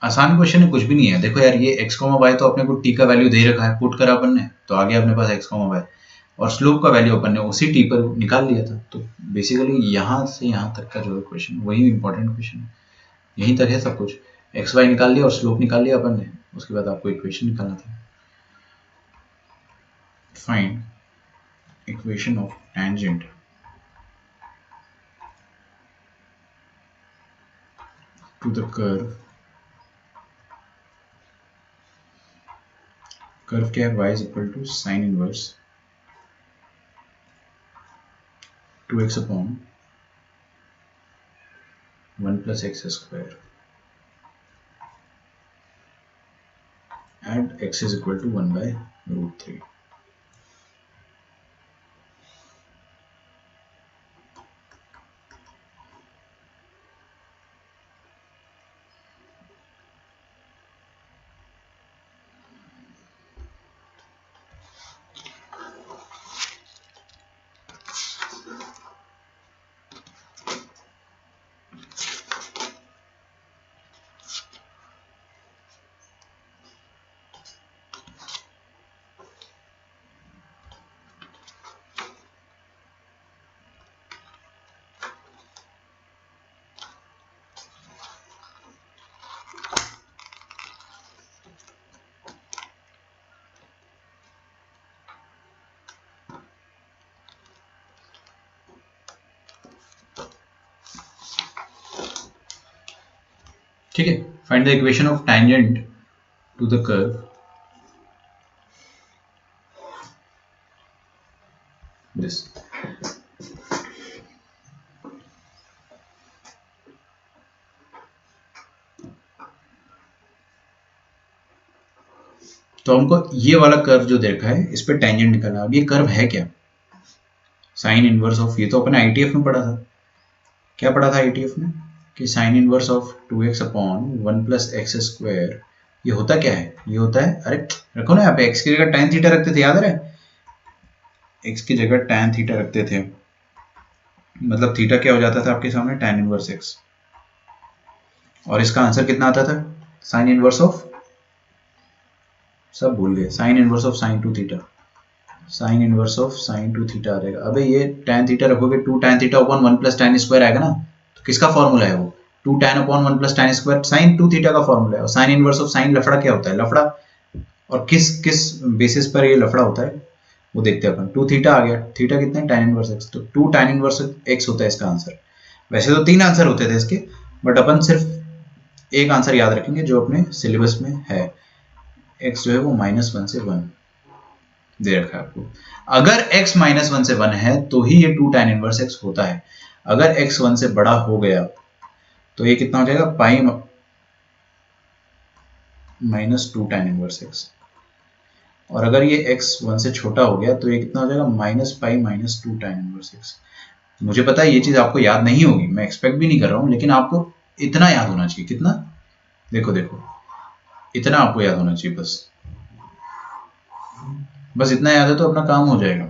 आसान क्वेश्चन है, कुछ भी नहीं है। देखो यार, ये x, y तो अपने को t का वैल्यू दे रखा है, पुट करा अपन ने, तो आ गया अपने पास x, y, और स्लोप का वैल्यू अपन ने उसी t पर निकाल लिया था। तो बेसिकली यहाँ से यहाँ तक का जो है क्वेश्चन, वही इंपॉर्टेंट क्वेश्चन है, यहीं तक है सब कुछ। एक्स वाई निकाल लिया और स्लोप निकाल लिया अपन ने, उसके बाद आपको इक्वेशन निकालना था। Find equation of tangent to the curve. Curve क्या है, y is equal to sine inverse 2x upon 1 plus x square and x is equal to 1/√3। ठीक है, find the equation of tangent to the curve this. तो हमको ये वाला curve जो देखा है इस पे टेंजेंट निकालना। अब ये कर्व है क्या? साइन इनवर्स ऑफ, ये तो अपने आईटीएफ में पढ़ा था। क्या पढ़ा था आईटीएफ में कि sign inverse of 2x upon 1 plus x square, ये होता क्या है? ये होता है, अरे रखो ना यहाँ पे, x की जगह tan थीटा रखते थे, याद है? x की जगह tan थीटा रखते थे, मतलब थीटा क्या हो जाता था आपके सामने? tan inverse x। और इसका आंसर कितना आता था? साइन इनवर्स ऑफ, सब भूल गए, sine inverse of sine 2 theta, sine inverse of sine 2 theta आ जाएगा। अबे ये tan थीटा रखोगे 2 tan theta upon 1 plus tan square आएगा ना, तो किसका फॉर्मूला है वो? 2 tan upon 1 plus tan square, sine 2 theta का फॉर्मूला है। और साइन इनवर्स ऑफ साइन लफड़ा क्या होता है? लफड़ा, और किस किस बेसिस पर ये लफड़ा होता है वो देखते हैं अपन। 2 थीटा आ गया, थीटा कितना है? tan इनवर्स x, तो 2 tan इनवर्स x होता है इसका आंसर। वैसे तो 3 आंसर होते थे इसके, बट अपन सिर्फ एक आंसर याद रखेंगे जो अपने सिलेबस में है। x जो है वो -1 से 1 दे रखा है आपको। अगर x -1 से 1 है तो ही ये 2 tan इनवर्स x होता है। अगर x 1 से बड़ा हो गया तो ये कितना हो जाएगा? पाई -2 tan इनवर्स x। और अगर ये x 1 से छोटा हो गया तो ये कितना हो जाएगा? -पाई -2 tan इनवर्स x। मुझे पता है ये चीज आपको याद नहीं होगी, मैं एक्सपेक्ट भी नहीं कर रहा हूं, लेकिन आपको इतना याद होना चाहिए। कितना? देखो देखो, इतना आपको याद होना चाहिए, बस इतना याद है तो अपना काम हो जाएगा।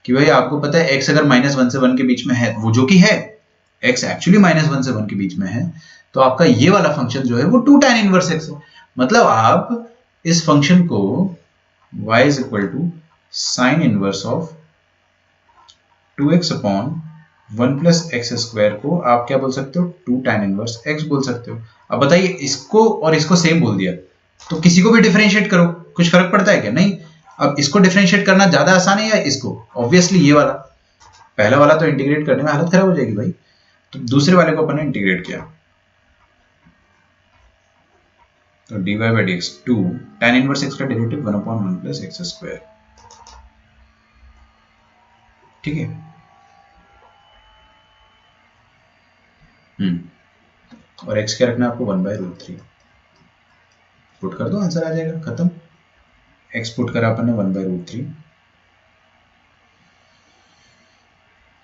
कि भाई आपको पता है x अगर -1 से 1 के बीच में है, वो जो कि है, x एक्चुअली -1 से 1 के बीच में है, तो आपका ये वाला फंक्शन जो है वो 2 tan इनवर्स x है। मतलब आप इस फंक्शन को y is equal to sine inverse of 2x upon 1 plus x square को आप क्या बोल सकते हो? 2 tan इनवर्स x बोल सकते हो। अब बताइए, इसको और इसको सेम बोल दिया तो किसी को भी डिफरेंशिएट करो, कुछ फर्क पड़ता है क्या? नहीं। अब इसको डिफरेंशिएट करना ज्यादा आसान है या इसको? ऑब्वियसली ये वाला। पहला वाला तो इंटीग्रेट करने में हालत खराब हो जाएगी भाई, तो दूसरे वाले को अपन ने इंटीग्रेट किया, तो dy by D x 2 tan inverse x का derivative 1 upon 1 plus x square. ठीक है। और x क्या रखना है आपको? 1/√3 पुट कर दो, आंसर आ जाएगा, खत्म। x पुट करा अपन ने 1/√3,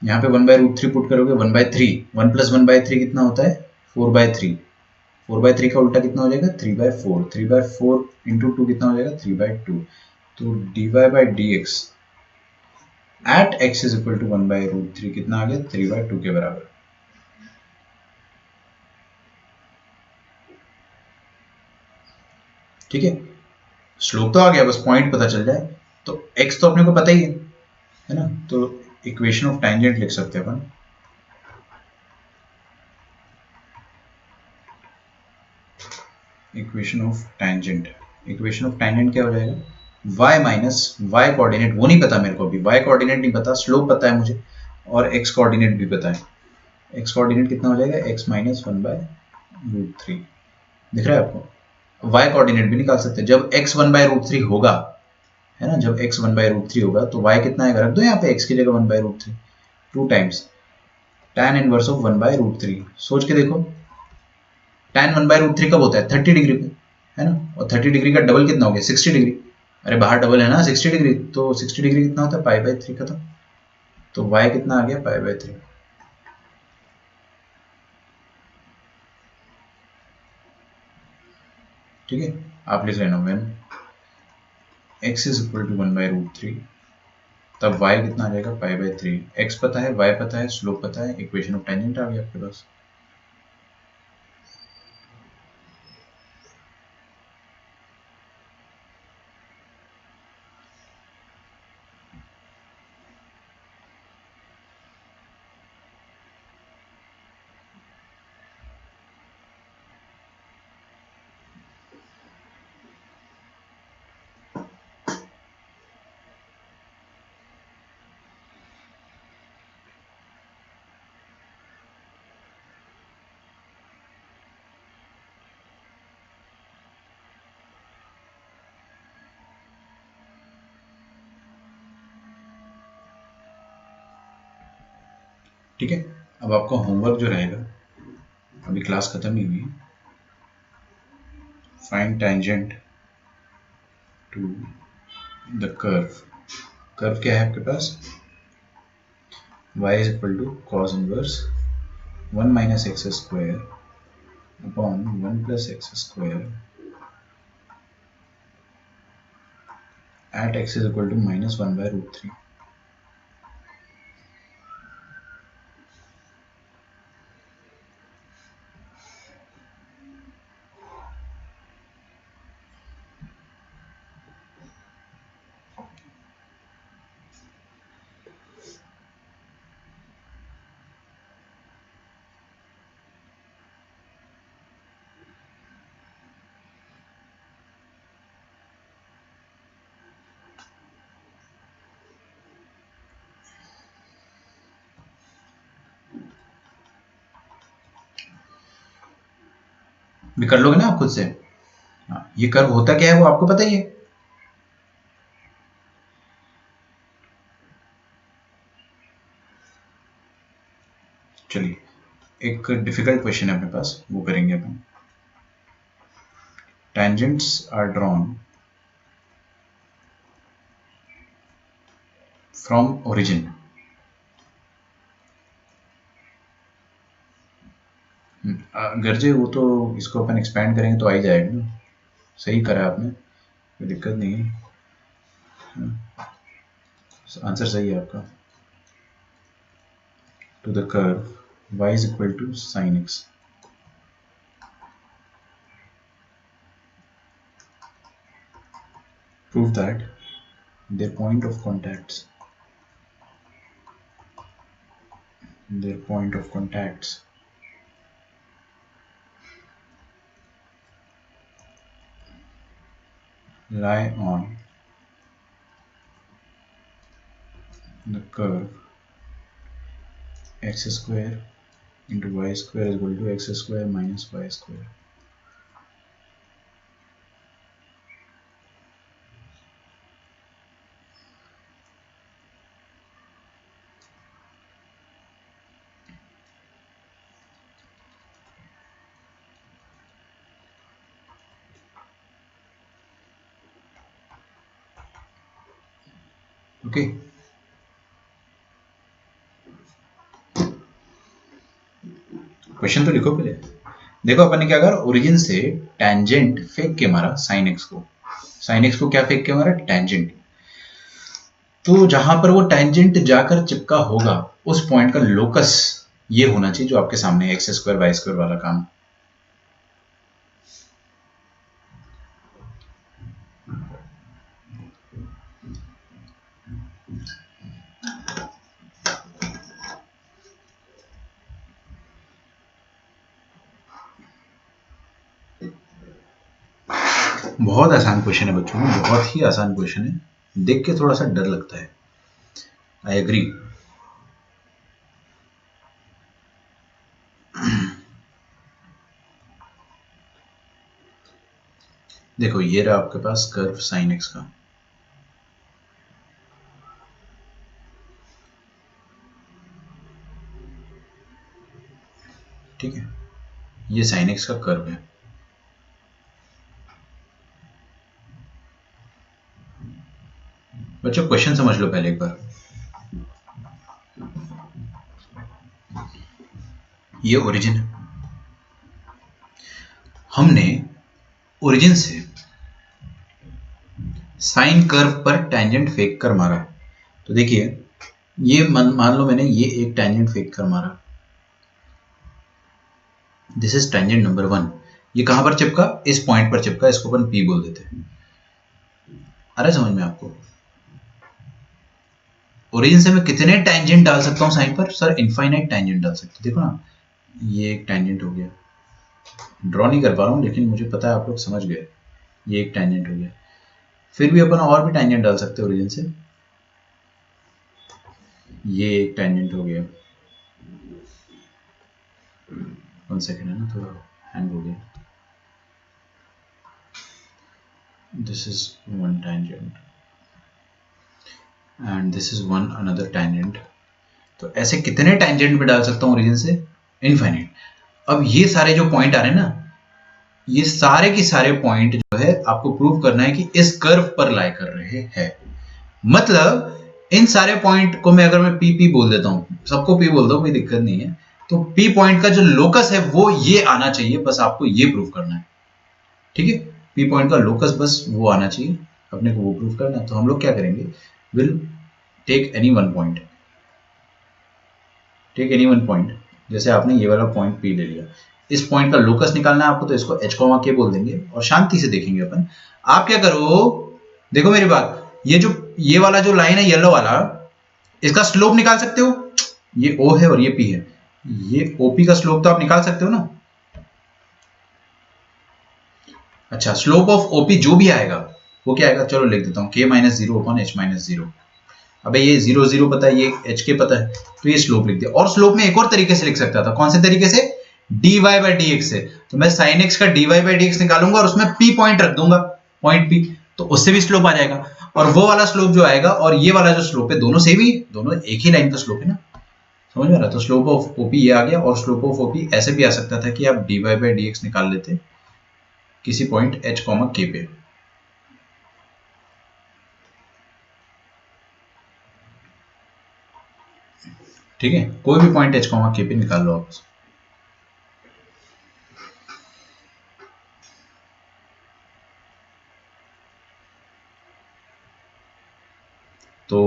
यहाँ पे 1/√3 पुट करोगे 1/3, 1 प्लस 1/3 कितना होता है? 4/3, 4/3 का उल्टा कितना हो जाएगा? 3/4, 3/4 इंटू 2 कितना हो जाएगा? 3/2। तो dy by D x at x is equal to 1/√3 कितना आ गया? 3/2 के बराबर। ठीक है, स्लोप तो आ गया, बस पॉइंट पता चल जाए। तो x तो अपने को पता ही है ना, तो इक्वेशन ऑफ टैंजेंट लिख सकते हैं अपन। Equation of tangent, equation of tangent क्या हो जाएगा? y माइनस y कोऑर्डिनेट, वो नहीं पता मेरे को अभी, y कोऑर्डिनेट नहीं पता, स्लोप पता है मुझे, और x कोऑर्डिनेट भी पता है। x कोऑर्डिनेट कितना हो जाएगा? x minus 1/√3। दिख रहा है आपको? y कोऑर्डिनेट भी निकाल सकते हैं जब x 1/√3 होगा, है ना, जब x 1/√3 होगा तो y कितना आएगा? रख दो यहाँ पे x की जगह 1/√3, 2 टाइम्स tan इनवर्स ऑफ 1/√3। सोच के देखो, tan 1/√3 कब होता है? 30 डिग्री पे, है ना, और 30 डिग्री का डबल कितना हो गया? 60 डिग्री। अरे बाहर डबल है ना 60 डिग्री, तो 60 डिग्री कितना होता है? पाई/3 खत्म। तो y कितना आ गया? पाई/3। ठीक है, आप लिख लेना when x is equal to 1/√3, तब y कितना आ जाएगा? पाई/3। x पता है, y पता है, स्लोप पता है, इक्वेशन ऑफ टेंजेंट आ गया आपके पास। ठीक है, अब आपका होमवर्क जो रहेगा, अभी क्लास खत्म नहीं हुई, find tangent to the curve. Curve क्या है आपके पास, y is equal to cos inverse 1 minus x square upon 1 plus x square at x is equal to minus 1 by root 3। भी कर लोगे ना आप खुद से। हाँ, ये कर्व होता क्या है वो आपको पता ही है। चलिए एक डिफिकल्ट क्वेश्चन है अपने पास, वो करेंगे अपन। Tangents are drawn from origin. गर्जे वो तो इसको अपन एक्सपैंड करेंगे तो आ ही जाएगा ना। सही करा आपने, कोई दिक्कत नहीं है, आंसर सही है आपका। To the curve y is equal to sin x। Prove that their point of contacts lie on the curve x square into y square is equal to x square minus y square। Okay, question तो लिखो पहले। देखो अपन ने क्या करा, origin से tangent फेंक के मारा साइन एक्स को। साइन एक्स को क्या फेंक के मारा, टेंजेंट। तो जहां पर वो टेंजेंट जाकर चिपका होगा उस पॉइंट का लोकस ये होना चाहिए जो आपके सामने एक्स स्क्वायर वाई स्क्वायर वाला काम। बहुत आसान क्वेश्चन है बच्चों, बहुत ही आसान क्वेश्चन है, देख के थोड़ा सा डर लगता है। I agree. देखो ये रहा आपके पास कर्व साइन एक्स का, ठीक है, ये साइन एक्स का कर्व है। बच्चों क्वेश्चन समझ लो पहले एक बार। ये ओरिजिन है, हमने ओरिजिन से साइन कर्व पर टेंजेंट फेंक कर मारा। तो देखिए ये मान लो मैंने ये एक टेंजेंट फेंक कर मारा, दिस इज टेंजेंट नंबर 1। ये कहां पर चिपका, इस पॉइंट पर चिपका, इसको अपन P बोल देते हैं। अरे समझ में आपको, ओरिजिन से मैं कितने टेंजेंट डाल सकता हूं साइन पर, सर इनफाइनाइट टेंजेंट डाल सकते। देखो ना ये एक टेंजेंट हो गया, ड्रॉ नहीं कर पा रहा हूं लेकिन मुझे पता है आप लोग समझ गए, ये एक टेंजेंट हो गया। फिर भी अपन और भी टेंजेंट डाल सकते हैं ओरिजिन से, ये एक टेंजेंट हो गया। 1 सेकेंड है ना, थोड़ा हैंग हो गया। this is one tangent and this is one another tangent तो ऐसे कितने टेंजेंट में डाल सकता हूँ ओरिजिन से? इनफाइनाइट। अब ये सारे जो पॉइंट आ रहे हैं ना, ये सारे के सारे पॉइंट जो है आपको प्रूव करना है कि इस कर्व पर लाई कर रहे हैं। मतलब इन सारे पॉइंट को मैं अगर मैं पी बोल देता हूं, सबको पी बोल दो, कोई दिक्कत नहीं है, तो पी पॉइंट का जो लोकस है वो ये आना चाहिए, बस आपको ये प्रूव करना है। ठीक है, पी पॉइंट का लोकस बस वो आना चाहिए, अपने को वो प्रूव करना है। तो हम लोग क्या करेंगे, will take any one point, take any one point. जैसे आपने ये वाला पॉइंट पी ले लिया, इस पॉइंट का लोकस निकालना है आपको, तो इसको एच कॉमा के बोल देंगे और शांति से देखेंगे अपन। आप क्या करो, देखो मेरी बात, ये वाला जो लाइन है येलो वाला, इसका स्लोप निकाल सकते हो। ये ओ है और ये पी है, ये ओपी का स्लोप तो आप निकाल सकते हो ना। अच्छा, स्लोप ऑफ ओपी जो भी आएगा वो क्या आएगा, चलो लिख देता हूं, के minus zero upon H minus zero. अबे ये जीरो जीरो पता है, ये एच के पता है, तो ये स्लोप लिख दिया। और स्लोप में एक और तरीके से लिख सकता था, कौन से तरीके से, dy बाई डी एक्स से। तो मैं साइन एक्स का dy बाई डी एक्स निकालूंगा और उसमें p पॉइंट रख दूंगा, पॉइंट p, तो उससे भी स्लोप आ जाएगा। और वो वाला स्लोप जो आएगा और ये वाला जो स्लोप है, दोनों सेम ही, दोनों एक ही लाइन का स्लोप है ना, समझ में आ रहा। तो स्लोप ऑफ ओपी ये आ गया, और स्लोप ऑफ ओपी ऐसे भी आ सकता था कि आप dy बाई डी एक्स निकाल लेते किसी पॉइंट h कॉमा k पे। ठीक है, कोई भी पॉइंट h कॉमा k पे निकाल लो आप। तो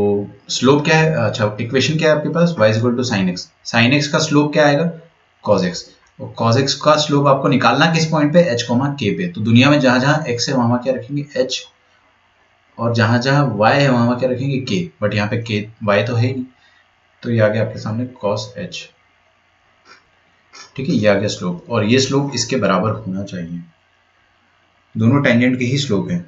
स्लोप क्या है, अच्छा इक्वेशन क्या है आपके पास, y equal to sine x. Sine x का स्लोप क्या आएगा, कॉस एक्स। और कॉस एक्स का स्लोप आपको निकालना किस पॉइंट पे, h कॉमा k पे। तो दुनिया में जहां जहां x है वहां क्या रखेंगे, h, और जहां जहां y है वहां क्या रखेंगे, k। बट यहाँ पे k y तो है ही नहीं, तो ये आ गया आपके सामने कॉस h। ठीक है, ये आ गया स्लोप, और ये स्लोप इसके बराबर होना चाहिए, दोनों टेंजेंट के ही स्लोप है।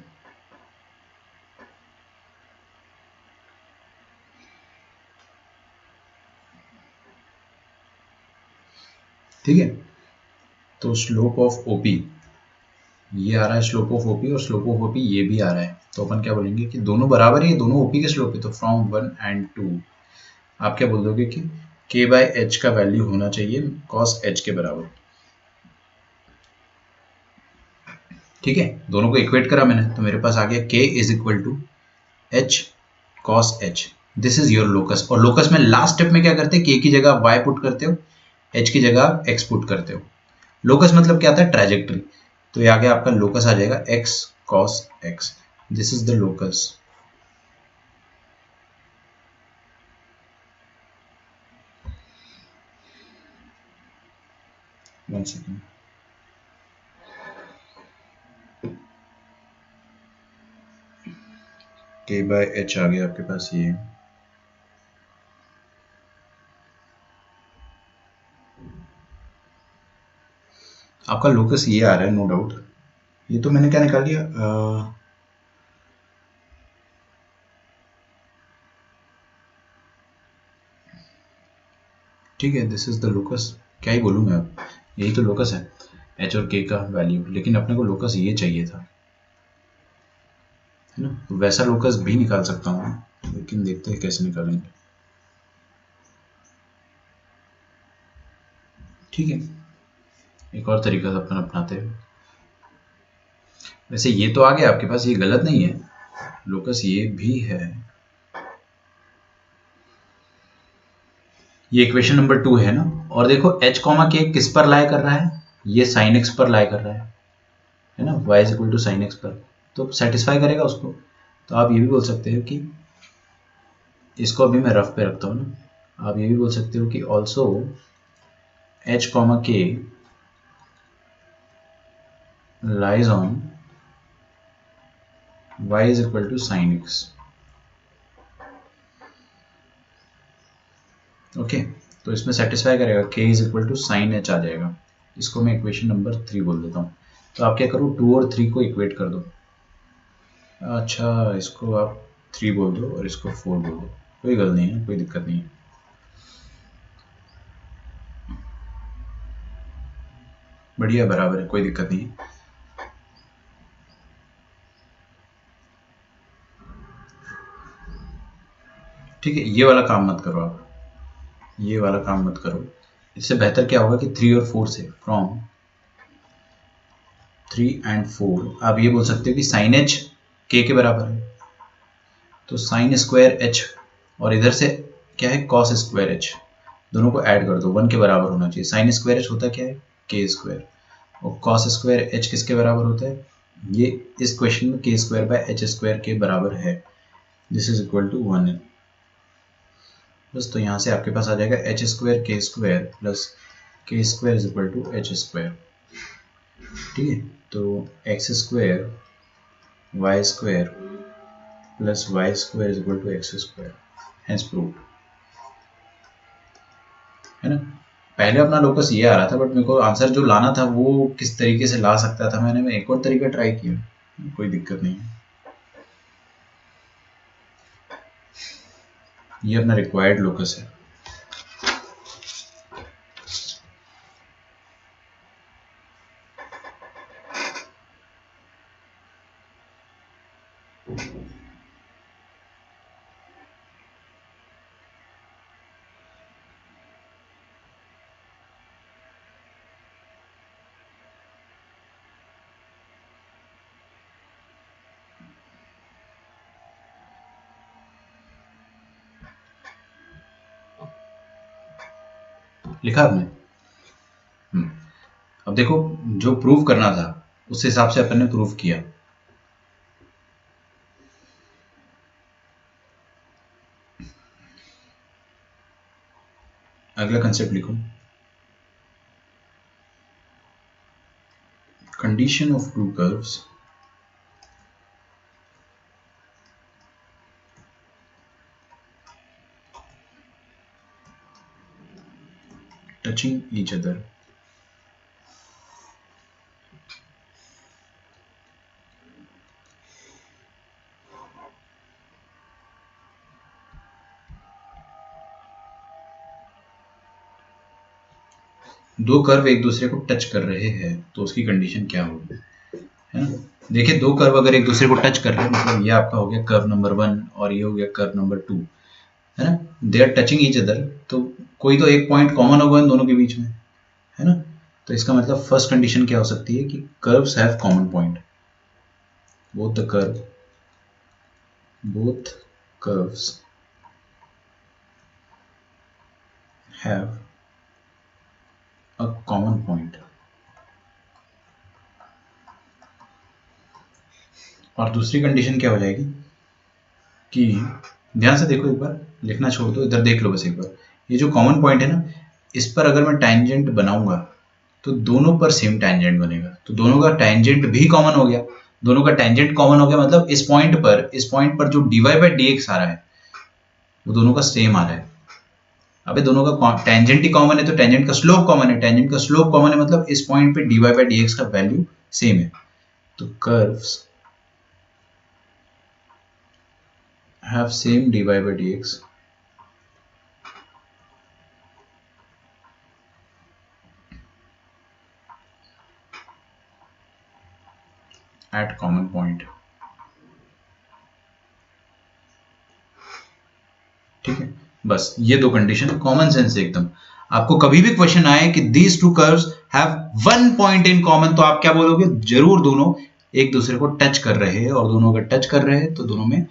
ठीक है, तो स्लोप ऑफ ओपी ये आ रहा है, स्लोप ऑफ ओपी, और स्लोप ऑफ ओपी ये भी आ रहा है, तो अपन क्या बोलेंगे कि दोनों बराबर है, दोनों ओपी के स्लोप है। तो फ्रॉम 1 एंड 2 आप क्या बोल दोगे कि k बाई एच का वैल्यू होना चाहिए कॉस एच के बराबर। ठीक है, दोनों को इक्वेट करा मैंने, तो मेरे पास आ गया k is equal to h cos h. This is your locus. और लोकस में लास्ट स्टेप में क्या करते हैं, k की जगह y पुट करते हो, h की जगह x पुट करते हो। लोकस मतलब क्या आता है, ट्रैजेक्टरी। तो ये आगे आपका लोकस आ जाएगा x cos x। This is the locus. One second, k by h आ गया आपके पास ये। आपका लोकस ये आ रहा है, नो डाउट। ये तो मैंने क्या निकाल लिया, ठीक है, दिस इज द लोकस। क्या ही बोलूँ मैं अब, यही तो लोकस है, एच और के का वैल्यू। लेकिन अपने को लोकस ये चाहिए था, है ना। तो वैसा लोकस भी निकाल सकता हूँ, लेकिन देखते हैं कैसे निकालेंगे। ठीक है, एक और तरीका से अपन अपनाते हैं। वैसे ये तो आ गया आपके पास, ये गलत नहीं है, लोकस ये भी है। ये इक्वेशन नंबर 2 है ना। और देखो h कॉमा के किस पर लाई कर रहा है, ये साइन x पर लाई कर रहा है ना, y is equal to sine x पर, तो सेटिस्फाई करेगा उसको। तो आप ये भी बोल सकते हो कि, इसको अभी मैं रफ पे रखता हूँ ना, आप ये भी बोल सकते हो कि also h comma k lies on y is equal to sine x। Okay, तो इसमें सेटिस्फाई करेगा, k is equal to sine h आ जाएगा। इसको मैं इक्वेशन नंबर 3 बोल देता हूँ। तो आप क्या करो, 2 और 3 को इक्वेट कर दो। अच्छा, इसको आप 3 बोल दो और इसको 4 बोल दो, कोई गल नहीं है, कोई दिक्कत नहीं है। बढ़िया, बराबर है, कोई दिक्कत नहीं है। ठीक है, ये वाला काम मत करो आप, ये वाला काम मत करो। इससे बेहतर क्या होगा कि 3 और 4 से, फ्रॉम 3 and 4 आप ये बोल सकते हो कि साइन एच के बराबर है, तो साइन स्क्वायर एच और इधर से क्या है कॉस स्क्वायर एच, दोनों को ऐड कर दो, 1 के बराबर होना चाहिए। साइन स्क्वायर एच होता क्या है के स्क्वायर, और कॉस स्क्वायर एच किसके बराबर होता है, ये इस क्वेश्चन में के स्क्वायर बाय एच स्क्वायर के बराबर है, दिस इज इक्वल टू 1। बस तो यहाँ से आपके पास आ जाएगा h square k square plus k square is equal to h square. ठीक है, तो x square y square plus y square is equal to x square, hence proved. है ना, पहले अपना लोकस ये आ रहा था, बट मेरे को आंसर जो लाना था वो किस तरीके से ला सकता था, मैंने एक और तरीका ट्राई किया, कोई दिक्कत नहीं है। ये अपना रिक्वायर्ड लोकस है। लिखा आपने? अब देखो, जो प्रूव करना था उस हिसाब से अपन ने प्रूव किया। अगला कंसेप्ट लिखो, condition of to curves touching each other दो कर्व एक दूसरे को टच कर रहे हैं तो उसकी कंडीशन क्या होगी, है ना। देखिए, दो कर्व अगर एक दूसरे को टच कर रहे हैं, मतलब ये आपका हो गया कर्व नंबर 1 और ये हो गया कर्व नंबर 2, है ना, they are touching each other, तो कोई तो एक पॉइंट कॉमन होगा इन दोनों के बीच में, है ना। तो इसका मतलब फर्स्ट कंडीशन क्या हो सकती है कि curves have common point, both the curve, both curves have a common point। और दूसरी कंडीशन क्या हो जाएगी कि ध्यान से देखो, एक बार लिखना छोड़ दो, इधर देख लो बस एक बार, ये जो कॉमन पॉइंट है ना, इस पर अगर मैं टैंजेंट बनाऊंगा तो दोनों पर सेम टैंजेंट बनेगा, तो दोनों का टैंजेंट भी कॉमन हो गया, दोनों का टैंजेंट कॉमन हो गया, मतलब इस पॉइंट पर जो dy बाई डी एक्स आ रहा है वो दोनों का सेम आ रहा है। अबे दोनों का टेंजेंट ही कॉमन है तो टेंजेंट का स्लोप कॉमन है, टेंजेंट का स्लोप कॉमन है, मतलब इस पॉइंट पे dy बाई डी एक्स का वैल्यू सेम है, तो curves have same dy by D x at common point. ठीक है, बस ये दो कंडीशन कॉमन सेंस एकदम। आपको कभी भी क्वेश्चन आए कि these two curves have one point in common, तो आप क्या बोलोगे, जरूर दोनों एक दूसरे को टच कर रहे हैं, और दोनों अगर टच कर रहे हैं तो दोनों में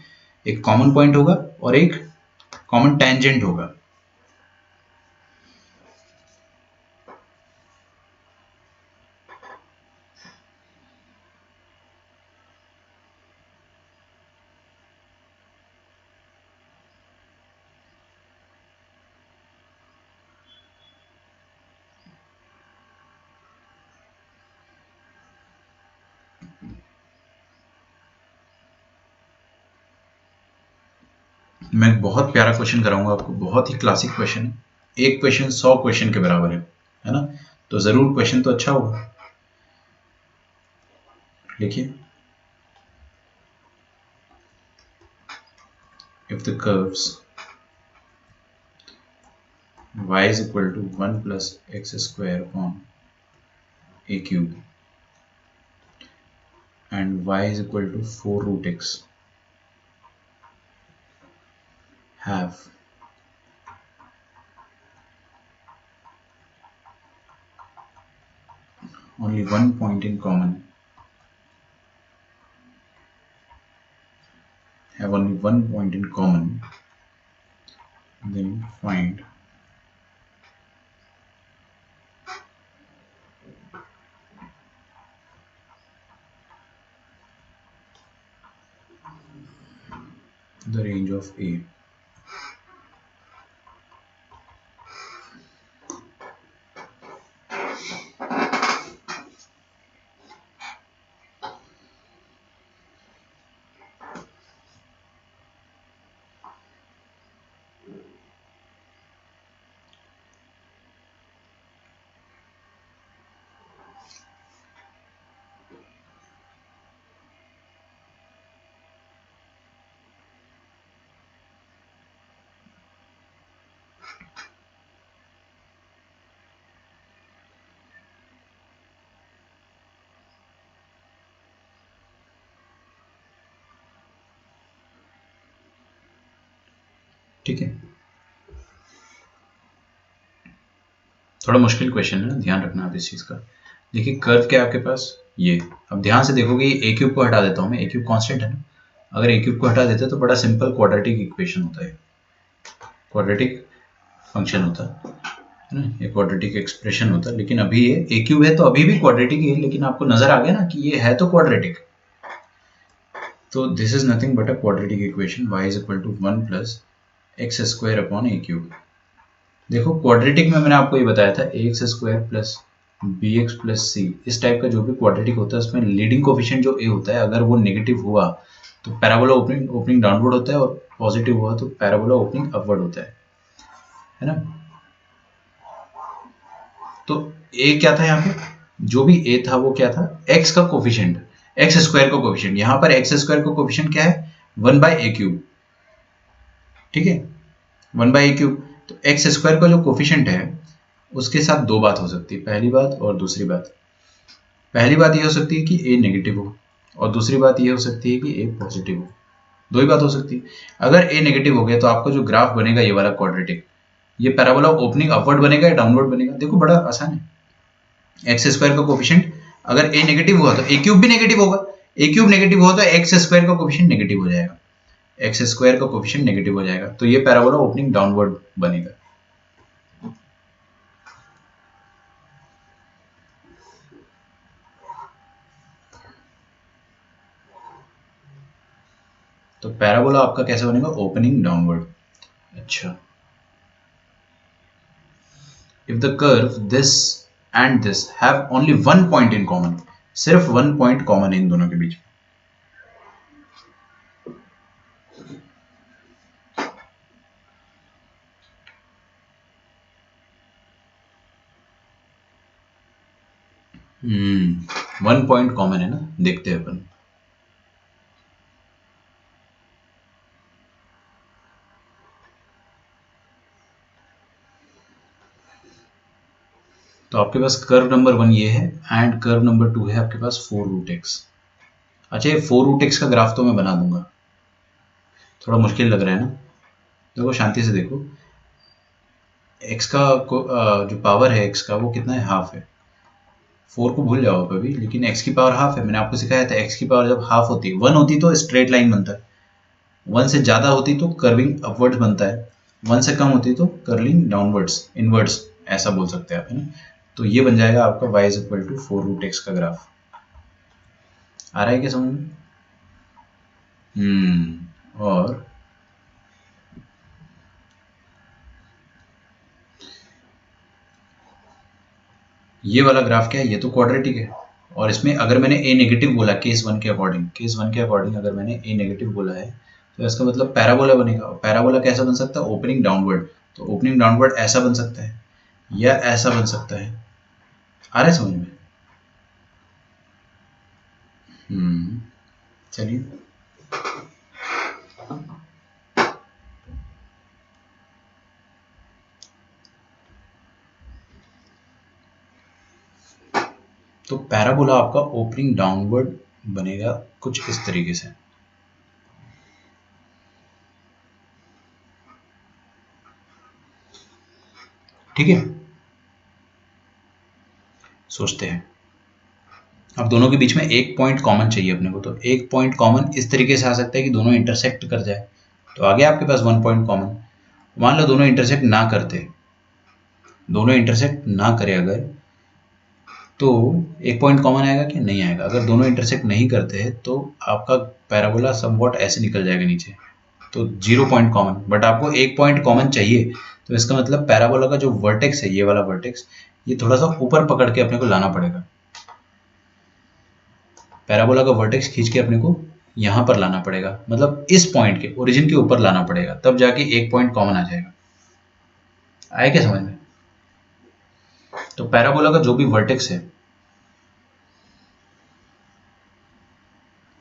एक कॉमन पॉइंट होगा और एक कॉमन टेंजेंट होगा। मैं बहुत प्यारा क्वेश्चन कराऊंगा आपको, बहुत ही क्लासिक क्वेश्चन है, एक क्वेश्चन 100 क्वेश्चन के बराबर है ना, तो जरूर क्वेश्चन तो अच्छा होगा। लिखिए, if the curves y is equal to 1 plus x square upon a cube and y is equal to 4 root x have only one point in common, have only one point in common, then find the range of A. ठीक है, थोड़ा मुश्किल question है ना, ध्यान रखना आप इस चीज का। देखिए कर्व क्या है आपके पास, ये अब ध्यान से देखोगे, ए क्यूब को हटा देता हूं मैं, ए क्यूब कांस्टेंट है ना, अगर ए क्यूब को हटा देते तो बड़ा सिंपल क्वाड्रेटिक इक्वेशन होता है, क्वाड्रेटिक फंक्शन होता है ना, ये क्वाड्रेटिक एक्सप्रेशन होता है। लेकिन अभी ये ए क्यूब है तो अभी भी क्वाड्रेटिक ही है, लेकिन आपको नजर आ गया ना कि ये है तो क्वाड्रेटिक। तो this is nothing but a quadratic equation, y is equal to 1 plus x square upon a cube. देखो क्वाड्रेटिक में मैंने आपको ये बताया था x square plus b x plus c, इस टाइप का जो भी क्वाड्रेटिक होता है उसमें लीडिंग कोफिशिएंट जो ए होता है, अगर वो नेगेटिव हुआ तो पैराबोला ओपनिंग ओपनिंग डाउनवर्ड होता है, और पॉजिटिव हुआ तो पैराबोला ओपनिंग अपवर्ड होता है ना। तो ए क्या था यहाँ पे, जो भी ए था वो क्या था, एक्स का कोफिशिएंट, एक्स स्क्वायर का कोफिशिएंट। यहाँ पर एक्स स्क्वायर का कोफिशिएंट क्या है, 1/a³। ठीक है, 1/a³। तो एक्स स्क्वायर का जो कोफिशिएंट है उसके साथ दो बात हो सकती है, पहली बात और दूसरी बात। पहली बात ये हो सकती है कि ए नेगेटिव हो, और दूसरी बात ये हो सकती है कि ए पॉजिटिव हो। दो ही बात हो सकती है। अगर ए नेगेटिव हो गया तो आपका जो ग्राफ बनेगा ये वाला क्वाड्रेटिक, ये पैराबोला ओपनिंग अपवर्ड बनेगा या डाउनवर्ड बनेगा, देखो बड़ा आसान है। एक्स स्क्वायर का कोफिशिएंट अगर ए नेगेटिव हुआ तो ए क्यूब भी नेगेटिव होगा, ए क्यूब नेगेटिव हुआ तो एक्स स्क्वायर का कोफिशिएंट नेगेटिव हो जाएगा, एक्स स्क्वायर का कोफिशिएंट नेगेटिव हो जाएगा, तो ये पैराबोला ओपनिंग डाउनवर्ड बनेगा। तो पैराबोला आपका कैसे बनेगा, ओपनिंग डाउनवर्ड। अच्छा, if the curve this and this have only one point in common, सिर्फ वन पॉइंट कॉमन है इन दोनों के बीच। वन पॉइंट कॉमन है ना, देखते हैं अपन। तो आपके पास कर्व नंबर 1 ये है, एंड कर्व नंबर 2 है आपके पास 4√x। अच्छा, ये 4√x का ग्राफ तो मैं बना दूंगा, थोड़ा मुश्किल लग रहा है ना। देखो शांति से देखो, x का जो पावर है x का वो कितना है, हाफ है। 4 को भूल जाओ कभी, लेकिन x की पावर हाफ है। मैंने आपको सिखाया था x की पावर जब हाफ होती है, 1 होती तो स्ट्रेट लाइन बनता है, 1 से ज़्यादा होती तो कर्विंग अपवर्ड्स बनता है, 1 से कम होती तो कर्लिंग डाउनवर्ड्स, इनवर्ड्स ऐसा बोल सकते हैं आप, है ना। तो ये बन जाएगा आपका y is equal to 4√x का ग्राफ। आ रहा है क्या समझ में? और ये वाला ग्राफ क्या है, ये तो क्वाड्रेटिक है, और इसमें अगर मैंने a नेगेटिव बोला केस 1 के अकॉर्डिंग, केस 1 के अकॉर्डिंग अगर मैंने a नेगेटिव बोला है तो इसका मतलब पैराबोला बनेगा। और पैराबोला कैसा बन सकता है, ओपनिंग डाउनवर्ड। तो ओपनिंग डाउनवर्ड ऐसा बन सकता है या ऐसा बन सकता है। आ रहा है समझ में? चलिए, तो पैराबोला आपका ओपनिंग डाउनवर्ड बनेगा कुछ इस तरीके से। ठीक है, सोचते हैं। अब दोनों के बीच में एक पॉइंट कॉमन चाहिए अपने को, तो एक पॉइंट कॉमन इस तरीके से आ सकता है कि दोनों इंटरसेक्ट कर जाए, तो आ गया आपके पास वन पॉइंट कॉमन। मान लो दोनों इंटरसेक्ट ना करते, दोनों इंटरसेक्ट ना करे अगर, तो एक पॉइंट कॉमन आएगा कि नहीं आएगा? अगर दोनों इंटरसेक्ट नहीं करते हैं तो आपका पैराबोला समवॉट ऐसे निकल जाएगा नीचे, तो 0 पॉइंट कॉमन। बट आपको एक पॉइंट कॉमन चाहिए, तो इसका मतलब पैराबोला का जो वर्टेक्स है, ये वाला वर्टेक्स, ये थोड़ा सा ऊपर पकड़ के अपने को लाना पड़ेगा। पैराबोला का वर्टेक्स खींच के अपने को यहाँ पर लाना पड़ेगा, मतलब इस पॉइंट के ओरिजिन के ऊपर लाना पड़ेगा, तब जाके एक पॉइंट कॉमन आ जाएगा। आया क्या समझ में? तो पैराबोला का जो भी वर्टेक्स है,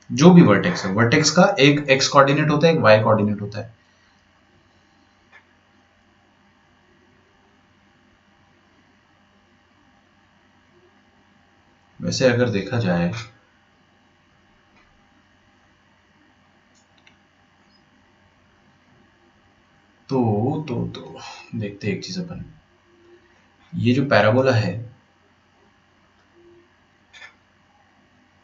जो भी वर्टेक्स है, वर्टेक्स का एक एक्स कोऑर्डिनेट होता है, एक वाई कोऑर्डिनेट होता है। वैसे अगर देखा जाए तो देखते हैं एक चीज अपन, ये जो पैराबोला है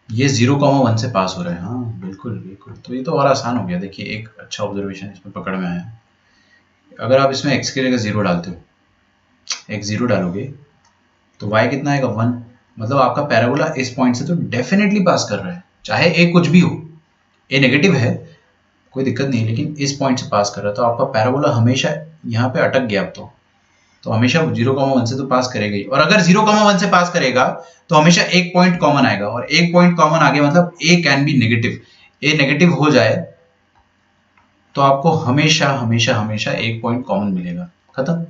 ये 0,1 से पास हो रहा है। हाँ बिल्कुल बिल्कुल, तो ये तो और आसान हो गया। देखिए एक अच्छा ऑब्जर्वेशन इसमें पकड़ में आया। अगर आप इसमें x की जगह 0 डालते हो, x 0 डालोगे तो y कितना आएगा 1, मतलब आपका पैराबोला इस पॉइंट से तो डेफिनेटली पास कर रहा है, चाहे a कुछ भी हो, a नेगेटिव है कोई दिक्कत नहीं, लेकिन इस पॉइंट से पास कर रहा है, तो आपका पैराबोला हमेशा यहाँ पे अटक गया। अब तो हमेशा 0,1 से तो पास करेगा ही, और अगर 0,1 से पास करेगा तो हमेशा एक पॉइंट कॉमन आएगा, और एक पॉइंट कॉमन आ गया मतलब a can be negative, a negative हो जाए तो आपको हमेशा हमेशा हमेशा एक पॉइंट कॉमन मिलेगा। खत्म,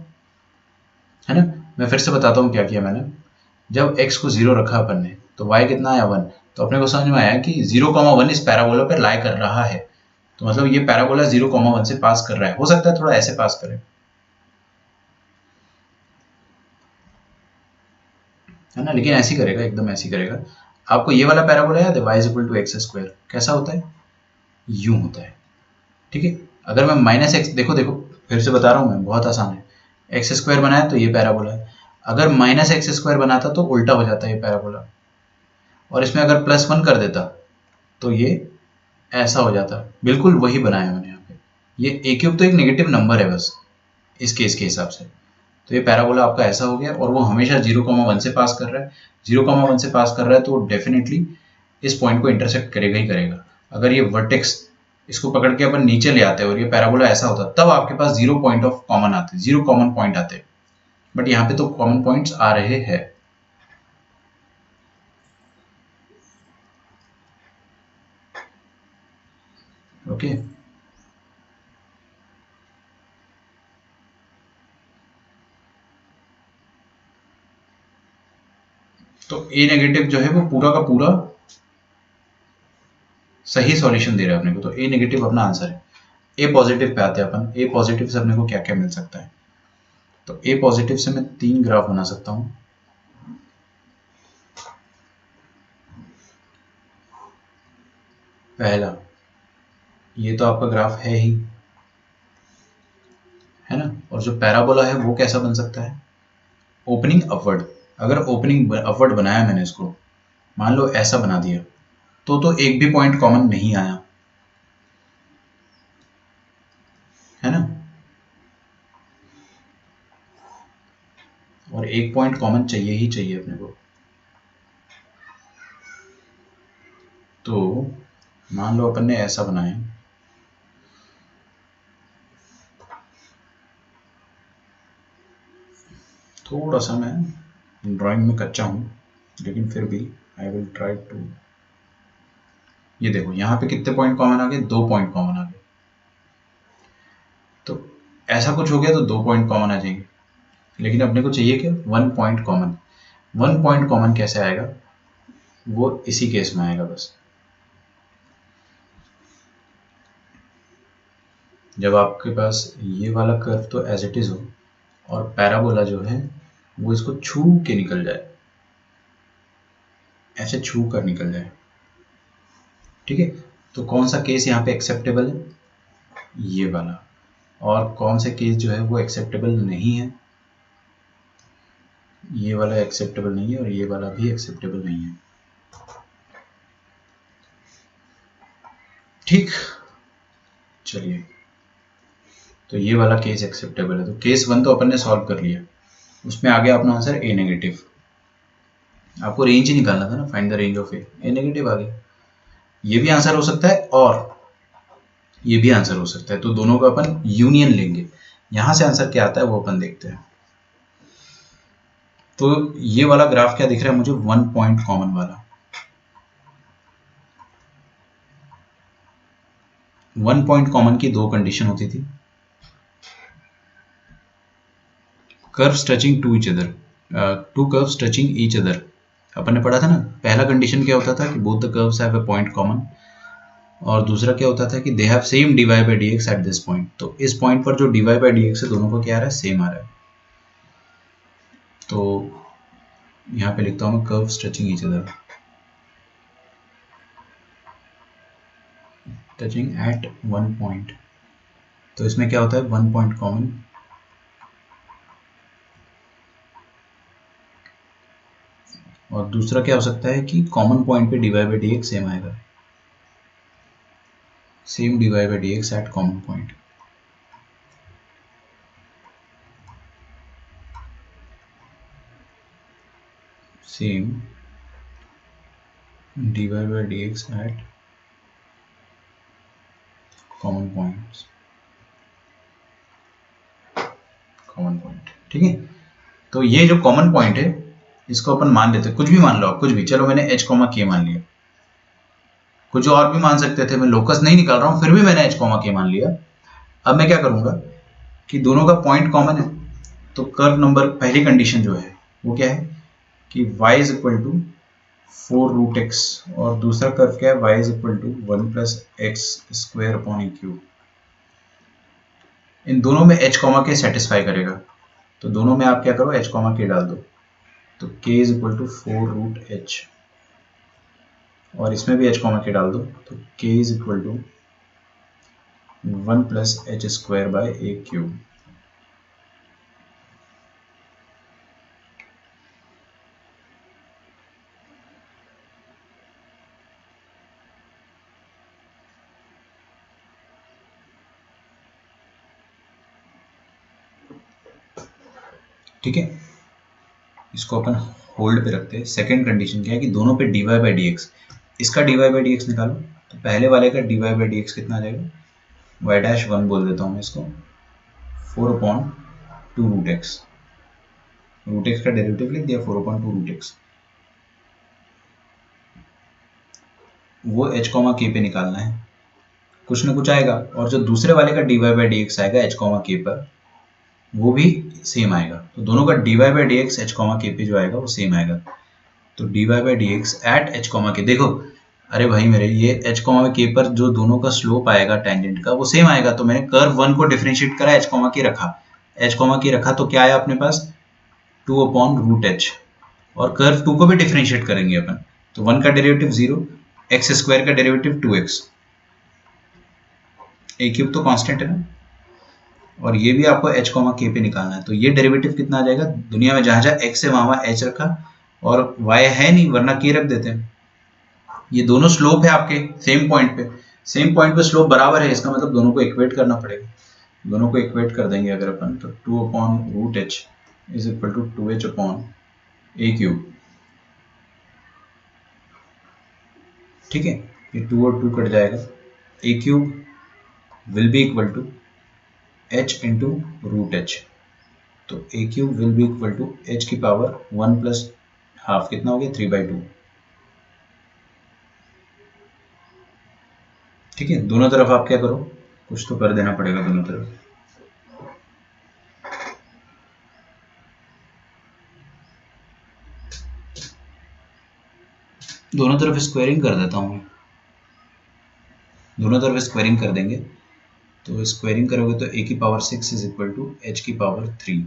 है ना? मैं फिर से बताता हूँ क्या किया मैंने। जब x को 0 रखा अपन ने तो y कितना आया 1, तो अपने को समझ में आया कि 0,1 इस पैराबोला पर लाई कर रहा है, तो मतलब ये पैराबोला 0,1 से पास कर रहा है। हो सकता है थोड़ा ऐसे पास करे, है ना, लेकिन ऐसे ही करेगा, एकदम ऐसे ही करेगा। आपको ये वाला पैराबोला याद है, y is equal to x square कैसा होता है? यूं होता है। ठीक है, अगर मैं माइनस एक्स, देखो देखो फिर से बता रहा हूँ मैं, बहुत आसान है। एक्स स्क्वायर बनाया तो ये पैराबोला है, अगर माइनस एक्स स्क्वायर बनाता तो उल्टा हो जाता है ये पैराबोला, और इसमें अगर +1 कर देता तो ये ऐसा हो जाता। बिल्कुल वही बनाया मैंने यहाँ पे। ये ए क्यूब तो एक नेगेटिव नंबर है बस इस केस के हिसाब से, तो ये पैराबोला आपका ऐसा हो गया, और वो हमेशा 0,1 से पास कर रहा है। 0,1 से पास कर रहा है तो डेफिनेटली इस पॉइंट को इंटरसेक्ट करेगा ही करेगा। अगर ये वर्टेक्स इसको पकड़ के अपन नीचे ले आते हैं और ये पैराबोला ऐसा होता, तब आपके पास 0 पॉइंट ऑफ कॉमन आते, 0 कॉमन पॉइंट आते, बट यहाँ पे तो कॉमन पॉइंट्स आ रहे हैं। ओके, तो ए नेगेटिव जो है वो पूरा का पूरा सही सॉल्यूशन दे रहा है अपने को, तो ए नेगेटिव अपना आंसर है। ए पॉजिटिव पे आते हैं अपन, ए पॉजिटिव से अपने को क्या क्या मिल सकता है? तो ए पॉजिटिव से मैं 3 ग्राफ बना सकता हूँ। पहला, ये तो आपका ग्राफ है ही, है ना, और जो पैराबोला है वो कैसा बन सकता है? Opening upward. अगर ओपनिंग अपवर्ड बनाया मैंने इसको, मान लो ऐसा बना दिया, तो एक भी पॉइंट कॉमन नहीं आया, है ना, और एक पॉइंट कॉमन चाहिए ही चाहिए अपने को। तो मान लो अपन ने ऐसा बनाया, थोड़ा सा मैं ड्राइंग में कच्चा हूँ, लेकिन फिर भी आई विल ट्राई टू। ये देखो यहाँ पे कितने पॉइंट कॉमन आ गए? 2 पॉइंट कॉमन आ गए। तो ऐसा कुछ हो गया तो 2 पॉइंट कॉमन आ जाएंगे, लेकिन अपने को चाहिए क्या? 1 पॉइंट कॉमन। 1 पॉइंट कॉमन कैसे आएगा? वो इसी केस में आएगा बस, जब आपके पास ये वाला कर्व तो एज इट इज हो, और पैराबोला जो है वो इसको छू के निकल जाए, ऐसे छू कर निकल जाए। ठीक है, तो कौन सा केस यहाँ पे एक्सेप्टेबल है? ये वाला। और कौन से केस जो है वो एक्सेप्टेबल नहीं है? ये वाला एक्सेप्टेबल नहीं है, और ये वाला भी एक्सेप्टेबल नहीं है। ठीक, चलिए, तो ये वाला केस एक्सेप्टेबल है। तो केस 1 तो अपन ने सॉल्व कर लिया, उसमें आ गया अपना आंसर ए नेगेटिव। आपको रेंज ही निकालना था ना, find the range of a negative आ गया। ये भी आंसर हो सकता है और ये भी आंसर हो सकता है, तो दोनों का अपन यूनियन लेंगे। यहां से आंसर क्या आता है वो अपन देखते हैं। तो ये वाला ग्राफ क्या दिख रहा है मुझे, 1 पॉइंट कॉमन वाला। 1 पॉइंट कॉमन की दो कंडीशन होती थी, curves touching to each other, two curves touching each other. अपन ने पढ़ा था ना, पहला कंडीशन क्या होता था कि both the curves have a point common, और दूसरा क्या होता था कि they have same dy by D x at this point. तो इस पॉइंट पर जो dy बाई डी एक्स है दोनों का क्या आ रहा है, सेम आ रहा है। तो यहाँ पे लिखता हूँ मैं curves touching each other, touching at 1 point. तो इसमें क्या होता है, 1 पॉइंट कॉमन, और दूसरा क्या हो सकता है कि कॉमन पॉइंट पे dy by D x same आएगा, same dy by D x at common point. Same dy by D x at common points, common point. ठीक है, तो ये जो कॉमन पॉइंट है इसको अपन मान लेते हैं, कुछ भी मान लो आप, कुछ भी, चलो मैंने h k मान लिया, कुछ और भी मान सकते थे, मैं लोकस नहीं निकाल रहा हूं, फिर भी मैंने h k मान लिया। अब मैं क्या करूंगा कि दोनों का पॉइंट कॉमन है, तो कर्व नंबर पहली कंडीशन जो है वो क्या है कि y is equal to 4 root x, और दूसरा कर्व क्या है, y is equal to 1 plus x square upon a cube. इन दोनों में h k सेटिस्फाई करेगा, तो दोनों में आप क्या करो, h k डाल दो, तो k is equal to 4 root h, और इसमें भी h k डाल दो, तो k is equal to 1 plus h square by a cube. ठीक है, इसको अपन होल्ड पे रखते हैं। सेकंड कंडीशन क्या है कि दोनों पे dy बाई डी एक्स, इसका dy बाई डी एक्स निकालो, तो पहले वाले का dy बाई डी एक्स कितना आ जाएगा, y डैश 1 बोल देता हूँ मैं इसको, 4 upon 2 root x, root x का डेरिवेटिव लिख दिया, 4 अपॉन 2 रूट एक्स, वो h k पे निकालना है, कुछ ना कुछ आएगा, और जो दूसरे वाले का dy बाई डी एक्स आएगा h k पर, वो भी सेम आएगा। तो दोनों का dy by D x h k पे जो आएगा वो सेम आएगा। तो dy by D x at h k, देखो अरे भाई मेरे, ये h k पर जो दोनों का स्लोप आएगा टेंजेंट का वो सेम आएगा, तो मैंने कर्व 1 को डिफरेंशिएट करा, h k रखा, h k रखा, तो क्या आया अपने पास, 2 अपॉन रूट एच, और कर्व 2 को भी डिफरेंशिएट करेंगे अपन, तो 1 का डेरिवेटिव 0, एक्स स्क्वायर का डेरिवेटिव 2x, ए क्यूब तो कांस्टेंट है ना, और ये भी आपको h k पे निकालना है। तो ये डेरिवेटिव कितना आ जाएगा, दुनिया में जहां जहां x है वहां h रखा, और y है नहीं वरना k रख देते हैं। ये दोनों स्लोप है आपके सेम पॉइंट पे, सेम पॉइंट पे स्लोप बराबर है, इसका मतलब दोनों को इक्वेट करना पड़ेगा। दोनों को इक्वेट कर देंगे अगर अपन, तो 2 upon root h is equal to 2h upon a cube. ठीक है, ये 2 और 2 कट जाएगा, a cube will be equal to h into root h, तो a cube will be equal to h की पावर 1 प्लस हाफ, कितना हो गया, 3/2। ठीक है, दोनों तरफ आप क्या करो, कुछ तो कर देना पड़ेगा दोनों तरफ। दोनों तरफ स्क्वायरिंग कर देता हूँ मैं, दोनों तरफ स्क्वायरिंग कर देंगे, तो स्क्वायरिंग करोगे तो ए की power 6 is equal to h की पावर 3,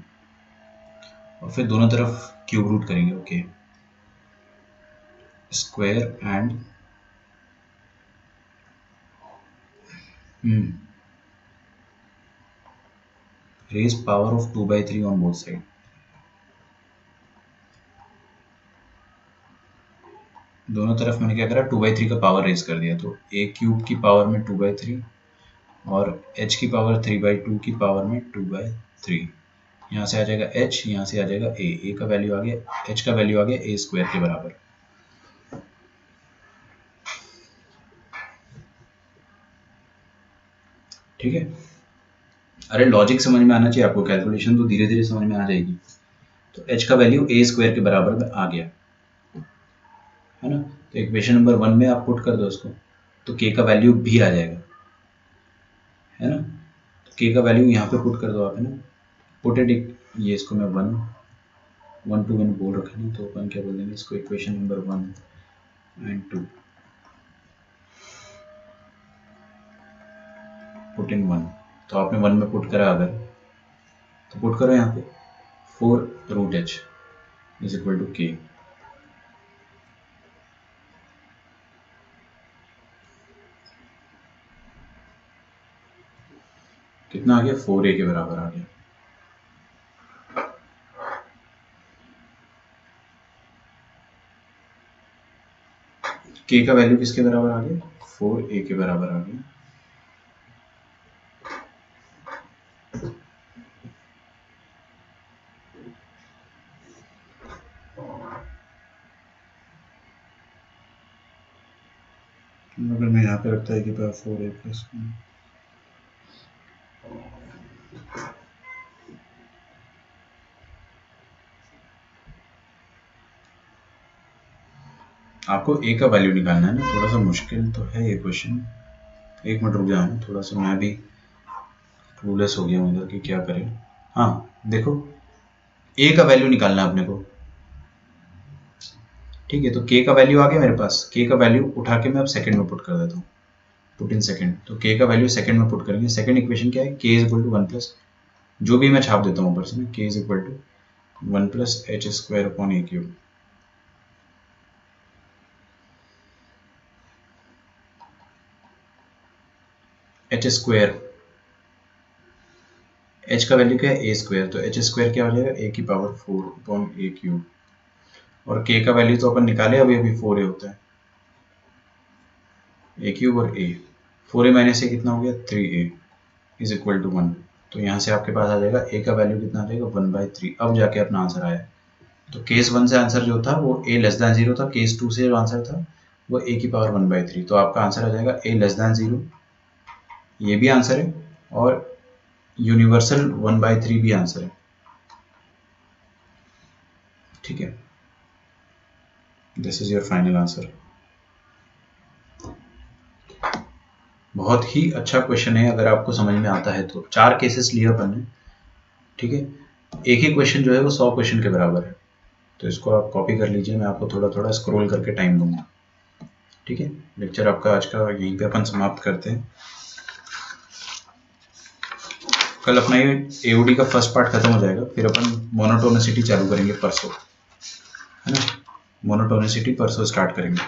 और फिर दोनों तरफ क्यूब रूट करेंगे। Okay, square and raise power of 2/3 on both side, दोनों तरफ मैंने क्या करा 2/3 का पावर रेज कर दिया, तो a क्यूब की पावर में 2/3 और h की पावर 3/2 की पावर में 2/3। यहाँ से आ जाएगा h, यहाँ से आ जाएगा a का वैल्यू आ गया, h का वैल्यू आ गया a स्क्वायर के बराबर। ठीक है, अरे लॉजिक समझ में आना चाहिए आपको, कैलकुलेशन तो धीरे धीरे समझ में आ जाएगी। तो h का वैल्यू a स्क्वायर के बराबर में आ गया है ना। तो इक्वेशन नंबर 1 में आप पुट कर दो उसको, तो k का वैल्यू भी आ जाएगा, है ना। तो k का वैल्यू यहाँ पे पुट कर दो आप, है ना। पुट इट, ये इसको मैं 1 2 मैंने बोल रखा है, तो अपन क्या बोल देंगे इसको, equation number 1 and 2 put in 1। तो आपने 1 में पुट करा अगर, तो पुट करो यहाँ पे 4√h is equal to k। कितना आ गया, 4a के बराबर आ गया। k का वैल्यू किसके बराबर आ गया, 4a के बराबर आ गया। अगर मैं यहाँ पे रखता है कि 4a प्लस, आपको a का वैल्यू निकालना है ना, थोड़ा सा मुश्किल तो है ये क्वेश्चन। एक मिनट रुक जाओ, थोड़ा सा मैं भी क्लूलेस हो गया उधर कि क्या करें। हाँ देखो, a का वैल्यू निकालना है अपने को, ठीक है। तो k का वैल्यू आ गया मेरे पास, k का वैल्यू उठा के मैं अब सेकंड में पुट कर देता हूँ, पुट इन सेकंड। तो k का वैल्यू सेकंड में पुट करेंगे। सेकंड इक्वेशन क्या है, k is equal to 1 plus, जो भी मैं छाप देता हूँ ऊपर से, k is equal to 1 plus h square upon a cube. H square, h का वैल्यू क्या है, ए स्क्वायर, तो एच स्क्वायर क्या हो जाएगा, a की पावर 4 अपॉन ए क्यूब। और k का वैल्यू तो अपन निकाले अभी अभी 4a होता है, ए क्यूब और a, 4a माइनस ए कितना हो गया 3a इज इक्वल टू 1। तो यहाँ से आपके पास आ जाएगा a का वैल्यू कितना आ जाएगा 1/3। अब जाके अपना आंसर आया। तो केस 1 से आंसर जो था वो a लेस दैन 0 था, केस 2 से जो आंसर था वो a की पावर 1/3। तो आपका आंसर आ जाएगा a लेस दैन 0, ये भी आंसर है, और यूनिवर्सल 1/3 भी आंसर है। ठीक है, this is your final answer. बहुत ही अच्छा क्वेश्चन है अगर आपको समझ में आता है तो। 4 केसेस लिए अपन ने, ठीक है। एक ही क्वेश्चन जो है वो 100 क्वेश्चन के बराबर है। तो इसको आप कॉपी कर लीजिए, मैं आपको थोड़ा थोड़ा स्क्रॉल करके टाइम दूंगा। ठीक है, लेक्चर आपका आज का यहीं पे अपन समाप्त करते हैं। कल अपना ये एओडी का फर्स्ट पार्ट खत्म हो जाएगा, फिर अपन मोनोटोनिसिटी चालू करेंगे परसों, है ना। मोनोटोनिसिटी परसों स्टार्ट करेंगे।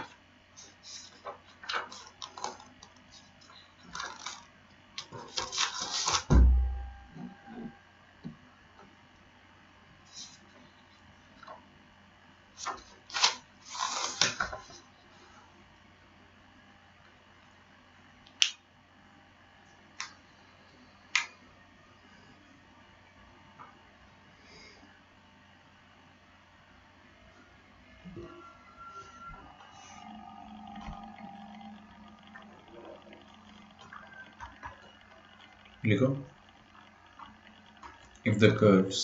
लिखो, if the curves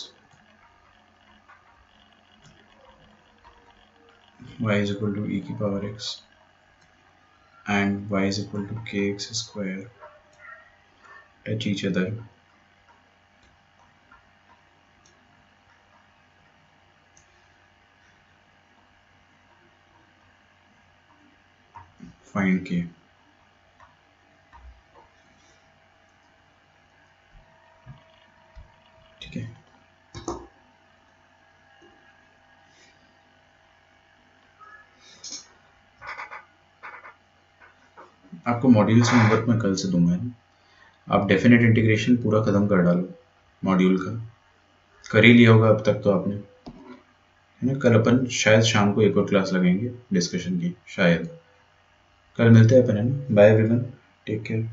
y is equal to e की power x and y is equal to kx square touch each other, find k। ठीक है, आपको मॉड्यूल्स में होमवर्क मैं कल से दूंगा, है ना। आप डेफिनेट इंटीग्रेशन पूरा खत्म कर डालो, मॉड्यूल का कर ही लिया होगा अब तक तो आपने। है ना। कल अपन शायद शाम को एक और क्लास लगाएंगे डिस्कशन की, शायद कल मिलते हैं अपन, है ना। Bye everyone, take care.